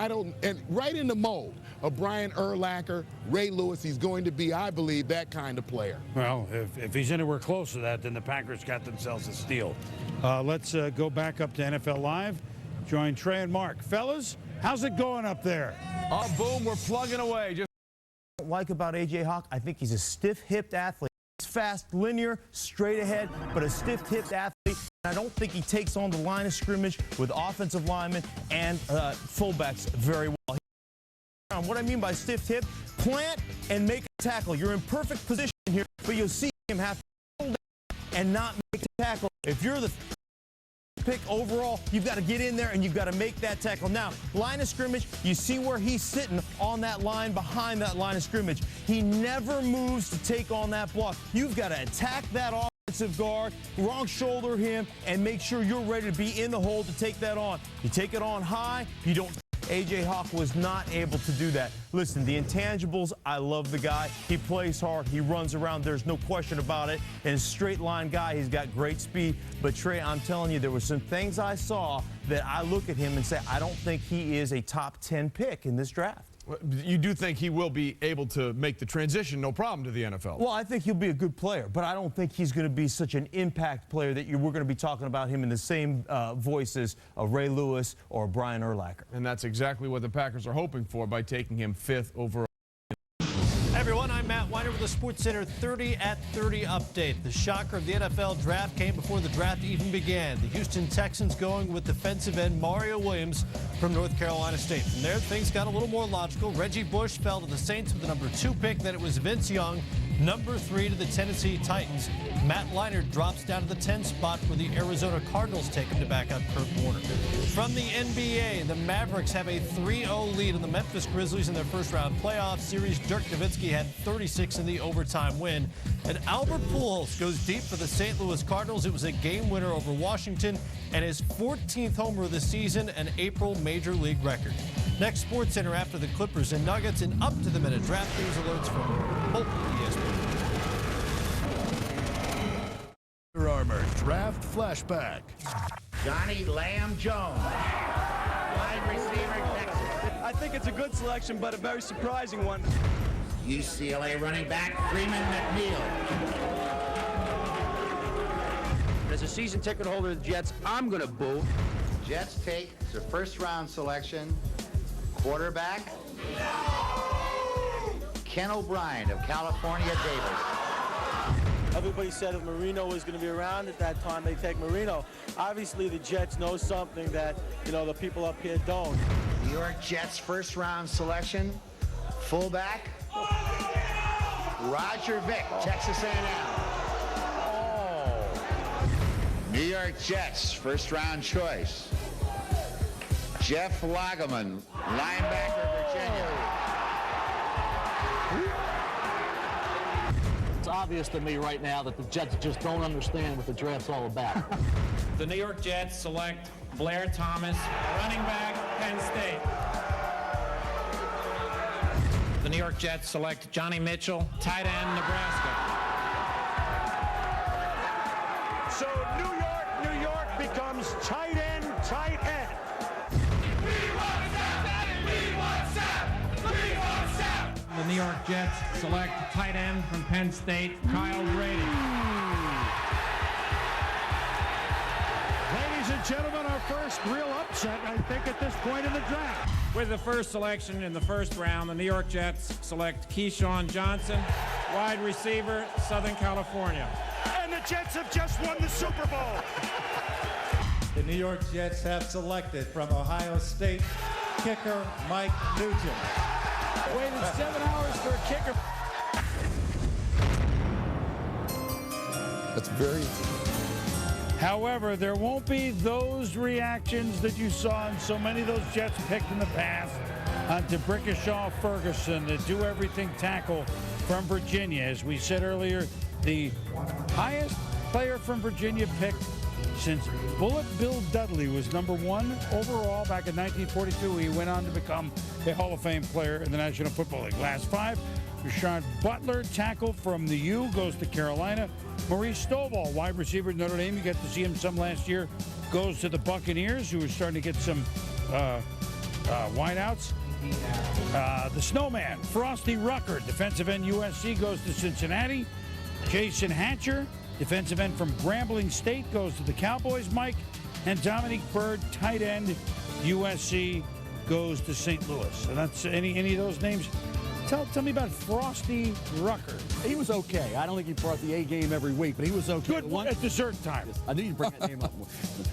right in the mold of Brian Urlacher, Ray Lewis, he's going to be, I believe, that kind of player. Well, if he's anywhere close to that, then the Packers got themselves a steal. Let's go back up to NFL Live. Join Trey and Mark. Fellas, how's it going up there? Oh, boom, we're plugging away. What I like about A.J. Hawk, I think he's a stiff-hipped athlete. He's fast, linear, straight ahead, but a stiff-hipped athlete. I don't think he takes on the line of scrimmage with offensive linemen and fullbacks very well. What I mean by stiff-hip, plant and make a tackle. You're in perfect position here, but you'll see him have to hold and not make a tackle. If you're the pick overall, you've got to get in there and you've got to make that tackle. Now, line of scrimmage, you see where he's sitting on that line, behind that line of scrimmage. He never moves to take on that block. You've got to attack that offensive guard, wrong shoulder him, and make sure you're ready to be in the hole to take that on. You take it on high, you don't. A.J. Hawk was not able to do that. Listen, the intangibles, I love the guy. He plays hard. He runs around. There's no question about it. And a straight line guy, he's got great speed. But, Trey, I'm telling you, there were some things I saw that I look at him and say, I don't think he is a top 10 pick in this draft. You do think he will be able to make the transition, no problem, to the NFL? Well, I think he'll be a good player, but I don't think he's going to be such an impact player that we're going to be talking about him in the same voices of Ray Lewis or Brian Urlacher. And that's exactly what the Packers are hoping for by taking him 5th overall. Hey everyone, I'm Matt Weiner with the SportsCenter 30 at 30 update. The shocker of the NFL draft came before the draft even began. The Houston Texans going with defensive end Mario Williams from North Carolina State. From there, things got a little more logical. Reggie Bush fell to the Saints with the number 2 pick. Then it was Vince Young, number 3 to the Tennessee Titans. Matt Leinart drops down to the 10th spot where the Arizona Cardinals take him to back up Kurt Warner. From the NBA, the Mavericks have a 3-0 lead on the Memphis Grizzlies in their first-round playoff series. Dirk Nowitzki had 36 in the overtime win. And Albert Pujols goes deep for the St. Louis Cardinals. It was a game winner over Washington and his 14th homer of the season, an April Major League record. Next, SportsCenter after the Clippers and Nuggets and up-to-the-minute draft news alerts from both ESPN. Under Armour Draft Flashback. Johnny Lamb Jones, wide receiver, Texas. I think it's a good selection, but a very surprising one. UCLA running back Freeman McNeil. As a season ticket holder of the Jets, I'm going to boo. Jets take their first-round selection, quarterback, Ken O'Brien of California Davis. Everybody said if Marino was going to be around at that time, they take Marino. Obviously, the Jets know something that, the people up here don't. New York Jets first-round selection, fullback, Roger Vick, Texas A&M. New York Jets first-round choice, Jeff Lageman, linebacker, Virginia. It's obvious to me right now that the Jets just don't understand what the draft's all about. The New York Jets select Blair Thomas, running back, Penn State. The New York Jets select Johnny Mitchell, tight end, Nebraska. So New York becomes tight end. The New York Jets select tight end from Penn State, Kyle Brady. Ladies and gentlemen, our first real upset, I think, at this point in the draft. With the first selection in the first round, the New York Jets select Keyshawn Johnson, wide receiver, Southern California. And the Jets have just won the Super Bowl. The New York Jets have selected from Ohio State kicker Mike Nugent. Waited 7 hours for a kicker. That's very. However, there won't be those reactions that you saw in so many of those Jets picked in the past onto Brickashaw Ferguson, the do-everything tackle from Virginia. As we said earlier, the highest player from Virginia picked since Bullet Bill Dudley was #1 overall back in 1942. He went on to become a Hall of Fame player in the National Football League. Last 5, Rashad Butler, tackle from the U, goes to Carolina. Maurice Stovall, wide receiver at Notre Dame. You got to see him some last year. Goes to the Buccaneers, who are starting to get some wideouts. The Snowman, Frosty Rucker, defensive end USC, goes to Cincinnati. Jason Hatcher, defensive end from Grambling State, goes to the Cowboys, Mike. And Dominique Byrd, tight end, USC, goes to St. Louis. And that's any of those names Tell me about Frosty Rucker. He was okay. I don't think he brought the A game every week, but he was okay. Good one at dessert time. I knew you'd bring that name up.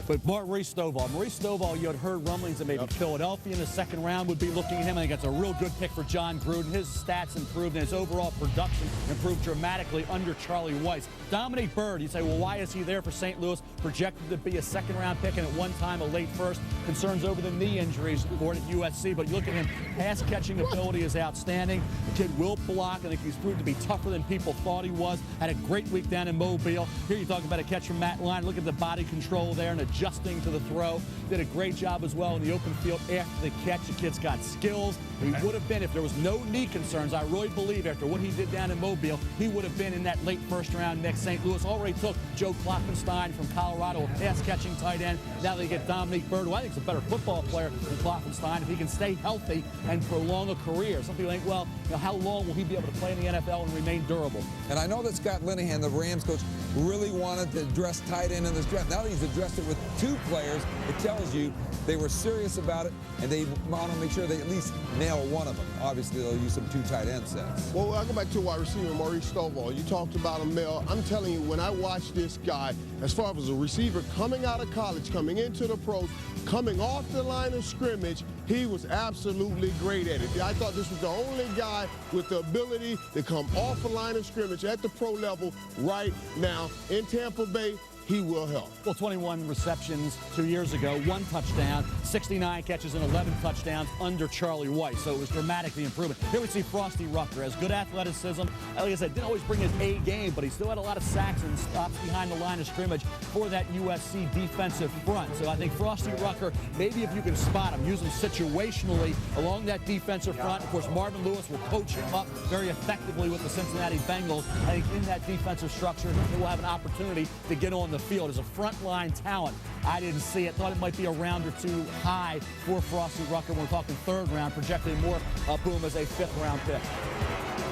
But Maurice Stovall, you had heard rumblings that maybe Philadelphia in the second round would be looking at him. I think that's a real good pick for John Gruden. His stats improved and his overall production improved dramatically under Charlie Weiss. Dominique Byrd, you say, well, why is he there for St. Louis? Projected to be a second-round pick and at one time a late first. Concerns over the knee injuries born at USC, but you look at him, pass-catching ability is outstanding. The kid will block. I think he's proved to be tougher than people thought he was. Had a great week down in Mobile. Here you talk about a catch from Matt Lyon. Look at the body control there and adjusting to the throw. Did a great job as well in the open field after the catch. The kid's got skills. He would have been, if there was no knee concerns, I really believe after what he did down in Mobile, he would have been in that late first round next. St. Louis already took Joe Klopfenstein from Colorado, a pass-catching tight end. Now they get Dominique Byrd, who I think is a better football player than Klopfenstein if he can stay healthy and prolong a career. Some people think, well, how long will he be able to play in the NFL and remain durable? And I know that Scott Linehan, the Rams coach, really wanted to address tight end in this draft. Now that he's addressed it with 2 players, it tells you they were serious about it, and they want to make sure they at least nail one of them. Obviously, they'll use some 2 tight end sets. Well, I'll go back to wide receiver Maurice Stovall. You talked about him, Mel. I'm telling you, when I watch this guy, as far as a receiver coming out of college, coming into the pros, coming off the line of scrimmage, he was absolutely great at it. I thought this was the only guy with the ability to come off the line of scrimmage at the pro level right now in Tampa Bay. He will help. Well, 21 receptions 2 years ago, 1 touchdown, 69 catches and 11 touchdowns under Charlie Weiss. So it was dramatically improving. Here we see Frosty Rucker, has good athleticism. Like I said, didn't always bring his A game, but he still had a lot of sacks and stops behind the line of scrimmage for that USC defensive front. So I think Frosty Rucker, maybe if you can spot him, use him situationally along that defensive front. Of course, Marvin Lewis will coach him up very effectively with the Cincinnati Bengals. I think in that defensive structure, he will have an opportunity to get on the field as a frontline talent. I didn't see it. Thought it might be a round or 2 high for Frosty Rucker. We're talking 3rd round, projecting more boom as a 5th round pick.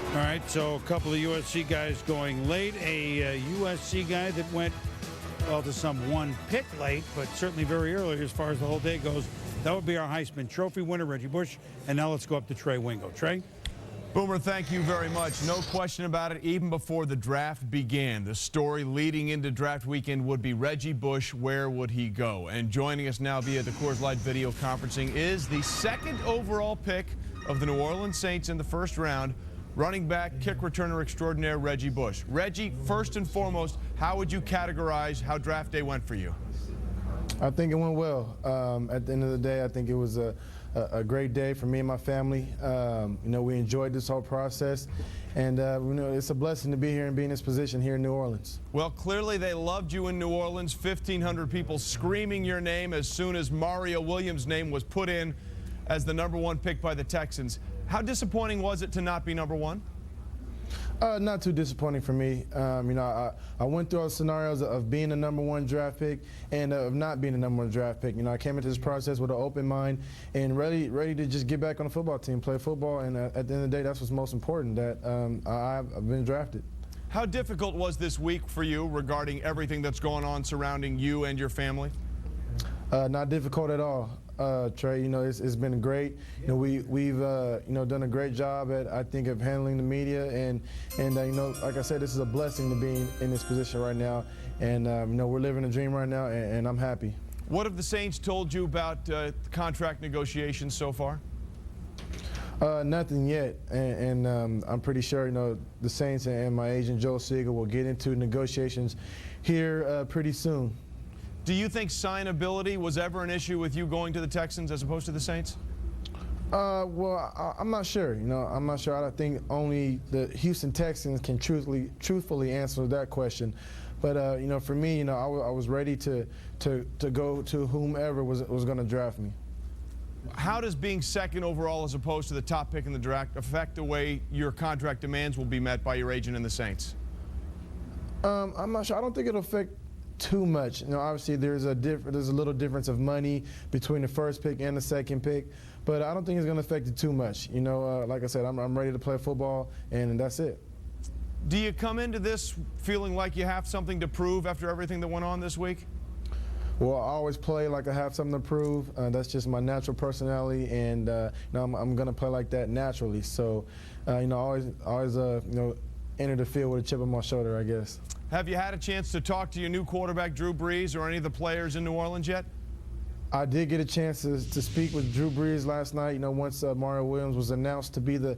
All right, so a couple of USC guys going late. A USC guy that went, well, to some 1 pick late, but certainly very early as far as the whole day goes. That would be our Heisman Trophy winner, Reggie Bush. And now let's go up to Trey Wingo. Trey? Boomer, thank you very much. No question about it, even before the draft began, the story leading into draft weekend would be Reggie Bush. Where would he go? And joining us now via the Coors Light video conferencing is the 2nd overall pick of the New Orleans Saints in the 1st round, running back, kick returner extraordinaire Reggie Bush. Reggie, first and foremost, how would you categorize how draft day went for you? I think it went well. At the end of the day, I think it was a great day for me and my family. We enjoyed this whole process, and it's a blessing to be here and be in this position here in New Orleans. Well, clearly they loved you in New Orleans. 1,500 people screaming your name as soon as Mario Williams' name was put in as the #1 pick by the Texans. How disappointing was it to not be #1? Not too disappointing for me. I went through all scenarios of being a #1 draft pick and of not being a #1 draft pick. I came into this process with an open mind and ready to just get back on the football team, play football, and at the end of the day, that's what's most important, that I've been drafted. How difficult was this week for you regarding everything that's going on surrounding you and your family? Not difficult at all. Trey, it's been great. We've done a great job at, I think, of handling the media, and like I said, this is a blessing to be in this position right now, and we're living a dream right now, and I'm happy. What have the Saints told you about contract negotiations so far? Nothing yet, and I'm pretty sure the Saints and my agent Joe Siegel will get into negotiations here pretty soon. Do you think signability was ever an issue with you going to the Texans as opposed to the Saints? Well, I'm not sure. I'm not sure. I think only the Houston Texans can truthfully answer that question. But for me, I was ready to go to whomever was going to draft me. How does being 2nd overall as opposed to the top pick in the draft affect the way your contract demands will be met by your agent and the Saints? I'm not sure. I don't think it'll affect too much. Obviously there's a little difference of money between the 1st pick and the 2nd pick, but I don't think it's going to affect it too much. Like I said, I'm ready to play football, and that's it. Do you come into this feeling like you have something to prove after everything that went on this week? Well, I always play like I have something to prove. That's just my natural personality, and I'm going to play like that naturally. So, always enter the field with a chip on my shoulder, I guess. Have you had a chance to talk to your new quarterback, Drew Brees, or any of the players in New Orleans yet? I did get a chance to speak with Drew Brees last night. Once Mario Williams was announced to be the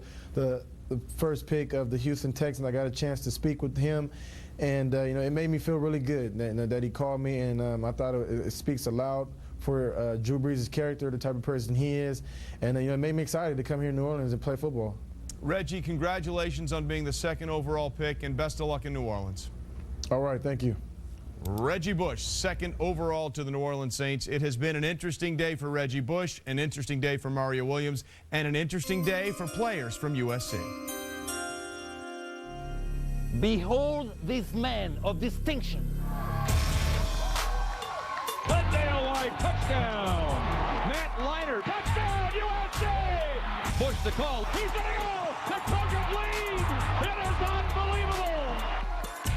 first pick of the Houston Texans, I got a chance to speak with him. And, it made me feel really good that he called me, and I thought it speaks aloud for Drew Brees' character, the type of person he is. And, it made me excited to come here to New Orleans and play football. Reggie, congratulations on being the 2nd overall pick, and best of luck in New Orleans. All right, thank you. Reggie Bush, 2nd overall to the New Orleans Saints. It has been an interesting day for Reggie Bush, an interesting day for Mario Williams, and an interesting day for players from USC. Behold this man of distinction. Glendale White, touchdown. Matt Leinart, touchdown, USC. Bush the call. He's going to go. The Trojans lead. It is unbelievable.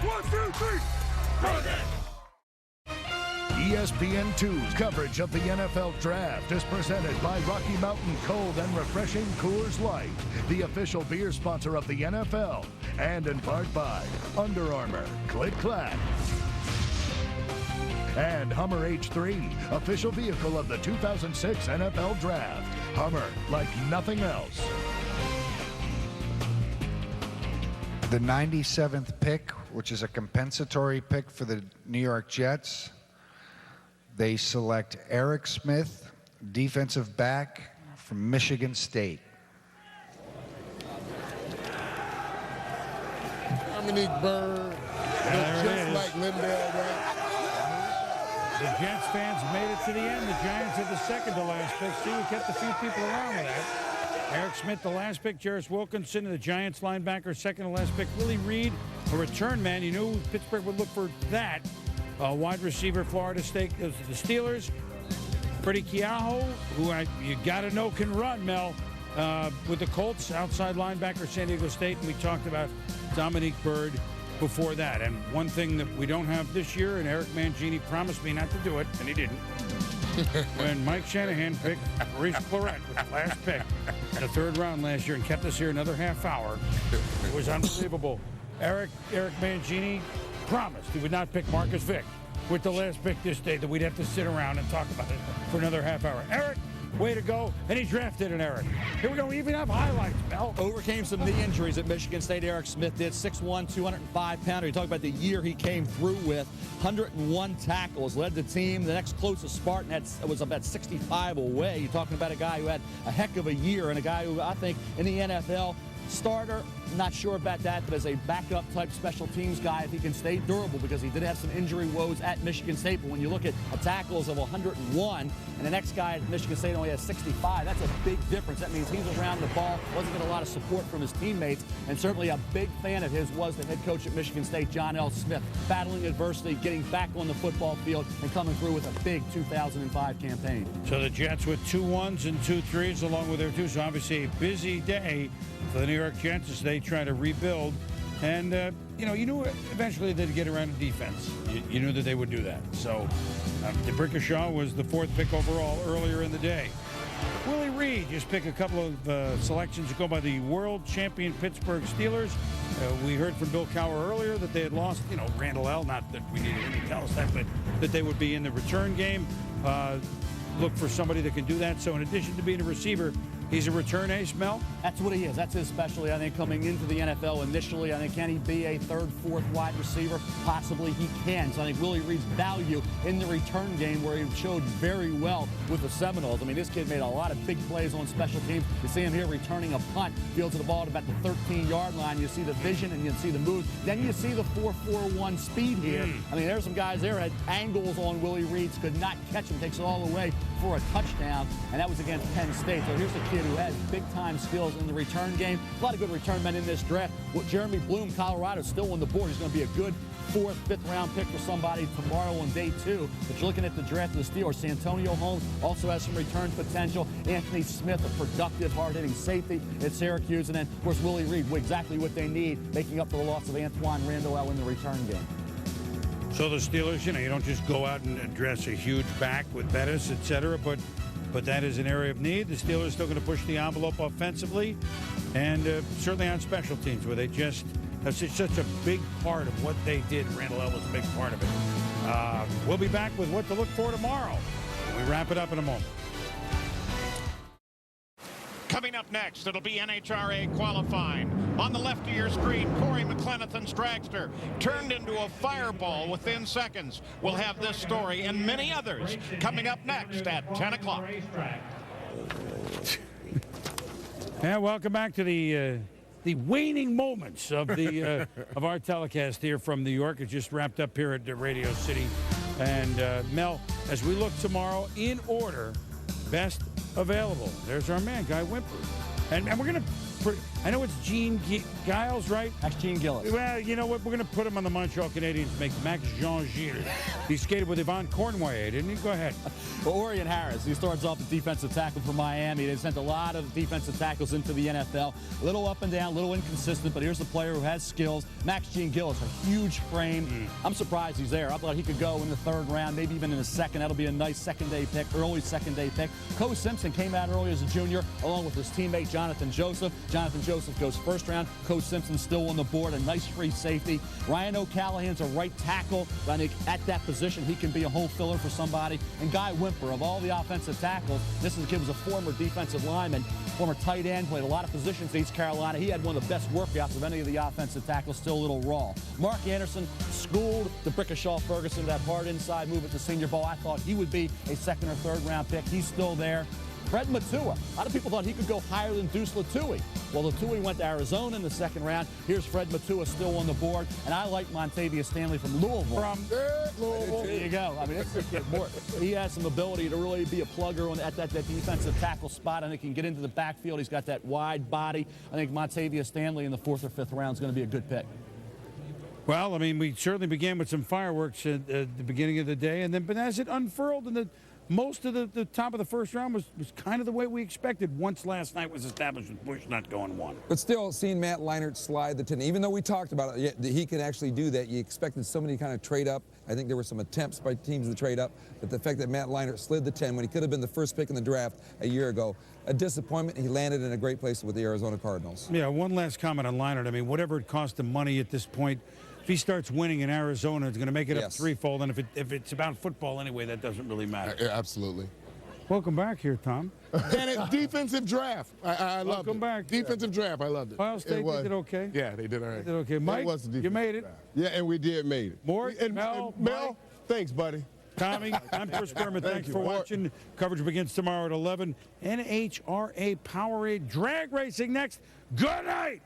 1, 2, 3. ESPN 2's coverage of the NFL Draft is presented by Rocky Mountain Cold and Refreshing Coors Light, the official beer sponsor of the NFL, and in part by Under Armour, Click Clack, and Hummer H3, official vehicle of the 2006 NFL Draft. Hummer, like nothing else. The 97th pick, which is a compensatory pick for the New York Jets. They select Eric Smith, defensive back from Michigan State. Dominique Byrd, just like Lindell, right? The Jets fans made it to the end. The Giants had the 2nd to last pick. See, we kept a few people around with that. Eric Smith, the last pick. Jarris Wilkinson, the Giants linebacker, 2nd to last pick. Willie Reed, a return man. You knew Pittsburgh would look for that. Wide receiver, Florida State, goes to the Steelers. Freddie Keaho, who you got to know can run, Mel, with the Colts, outside linebacker, San Diego State. And we talked about Dominique Byrd before that. And one thing that we don't have this year, and Eric Mangini promised me not to do it, and he didn't. When Mike Shanahan picked Maurice Clarett with the last pick in the 3rd round last year and kept us here another half hour, it was unbelievable. Eric Mangini promised he would not pick Marcus Vick with the last pick this day, that we'd have to sit around and talk about it for another half hour. Eric, way to go. And he drafted an Eric. Here we go. We even have highlights, Mel. Overcame some knee injuries at Michigan State. Eric Smith did. 6'1", 205-pounder. You talk about the year he came through with. 101 tackles. Led the team. The next closest Spartan was about 65 away. You're talking about a guy who had a heck of a year, and a guy who I think in the NFL starter, not sure about that, but as a backup type special teams guy, if he can stay durable, because he did have some injury woes at Michigan State. But when you look at tackles of 101 and the next guy at Michigan State only has 65, that's a big difference. That means he's around the ball, wasn't getting a lot of support from his teammates, and certainly a big fan of his was the head coach at Michigan State, John L. Smith, battling adversity, getting back on the football field, and coming through with a big 2005 campaign. So the Jets with 2 1s and 2 3s along with their 2. So obviously a busy day for the New York Jets as they try to rebuild. And, you knew eventually they'd get around to defense. You knew that they would do that. So DeBrickashaw was the 4th pick overall earlier in the day. Willie Reed just picked a couple of selections to go by the world champion Pittsburgh Steelers. We heard from Bill Cowher earlier that they had lost, Randall L. Not that we needed him to tell us that, but that they would be in the return game. Look for somebody that can do that. So in addition to being a receiver, he's a return ace, Mel? That's what he is. That's his specialty. I think coming into the NFL initially, I think can he be a 3rd, 4th wide receiver? Possibly he can. So I think Willie Reed's value in the return game, where he showed very well with the Seminoles. I mean, this kid made a lot of big plays on special teams. You see him here returning a punt, fields the ball at about the 13-yard line. You see the vision and you see the move. Then you see the 4.41 speed here. I mean, there's some guys there had angles on Willie Reed's, could not catch him, takes it all the way for a touchdown, and that was against Penn State. So here's a kid who has big-time skills in the return game. A lot of good return men in this draft. Well, Jeremy Bloom, Colorado, still on the board. He's going to be a good 4th, 5th round pick for somebody tomorrow on day 2. But you're looking at the draft of the Steelers. Santonio Holmes also has some return potential. Anthony Smith, a productive, hard-hitting safety at Syracuse. And then, of course, Willie Reed, exactly what they need, making up for the loss of Antoine Randall in the return game. So the Steelers, you don't just go out and address a huge back with Bettis, et cetera, but that is an area of need. The Steelers are still going to push the envelope offensively and certainly on special teams where that's such a big part of what they did. Randall L was a big part of it. We'll be back with what to look for tomorrow. We wrap it up in a moment. Coming up next, it'll be NHRA qualifying. On the left of your screen, Corey McLenithan's dragster turned into a fireball within seconds. We'll have this story and many others coming up next at 10 o'clock. Yeah, welcome back to the waning moments of the of our telecast here from New York. It just wrapped up here at Radio City. And Mel, as we look tomorrow in order, best available. There's our man, Guy Wimper. And we're going to, I know it's Gene Giles, right? That's Gene Gillis. Well, you know what? We're going to put him on the Montreal Canadiens to make Max Jean-Gilles. He skated with Yvon Cornway, didn't he? Go ahead. Well, Orion Harris, he starts off the defensive tackle for Miami. They sent a lot of defensive tackles into the NFL. A little up and down, a little inconsistent, but here's a player who has skills. Max Jean-Gillis, a huge frame. I'm surprised he's there. I thought he could go in the third round, maybe even in the second. That'll be a nice second-day pick, early second-day pick. Co Simpson came out early as a junior, along with his teammate Jonathan Joseph. Jonathan Joseph goes first round. Co Simpson still on the board, a nice free safety. Ryan O'Callahan's a right tackle. I think at that position, he can be a hole filler for somebody. And Guy Wimper, of all the offensive tackles, this is a kid who was a former defensive lineman, former tight end, played a lot of positions in East Carolina. He had one of the best workouts of any of the offensive tackles, still a little raw. Mark Anderson schooled the Brickashaw Ferguson, that hard inside move at the Senior Bowl. I thought he would be a second or third round pick. He's still there. Fred Matua. A lot of people thought he could go higher than Deuce Latui. Well, Latui went to Arizona in the second round. Here's Fred Matua still on the board. And I like Montavious Stanley from Louisville. Louisville. There you go. I mean, it's a kid more. He has some ability to really be a plugger at that defensive tackle spot. I think he can get into the backfield. He's got that wide body. I think Montavious Stanley in the fourth or fifth round is going to be a good pick. Well, I mean, we certainly began with some fireworks at the beginning of the day, but as it unfurled in most of the top of the first round was kind of the way we expected once last night was established with Bush not going one. But still, seeing Matt Leinart slide the 10, even though we talked about it, he can actually do that. You expected somebody to kind of trade up. I think there were some attempts by teams to trade up, but the fact that Matt Leinart slid the 10 when he could have been the first pick in the draft a year ago, a disappointment. He landed in a great place with the Arizona Cardinals. Yeah, one last comment on Leinart. I mean, whatever it cost him money at this point, if he starts winning in Arizona, it's going to make it up threefold. And if it's about football anyway, that doesn't really matter. Absolutely. Welcome back here, Tom. And it's defensive draft. I loved it. Welcome back. Defensive draft. I loved it. Ohio State did okay. Yeah, they did all right. They did okay. Mike, you made it. Draft. Yeah, and we did made it. Mort, Mel, thanks, buddy. Tommy, I'm Chris Berman. Thanks for watching. Coverage begins tomorrow at 11. NHRA Powerade drag racing next. Good night.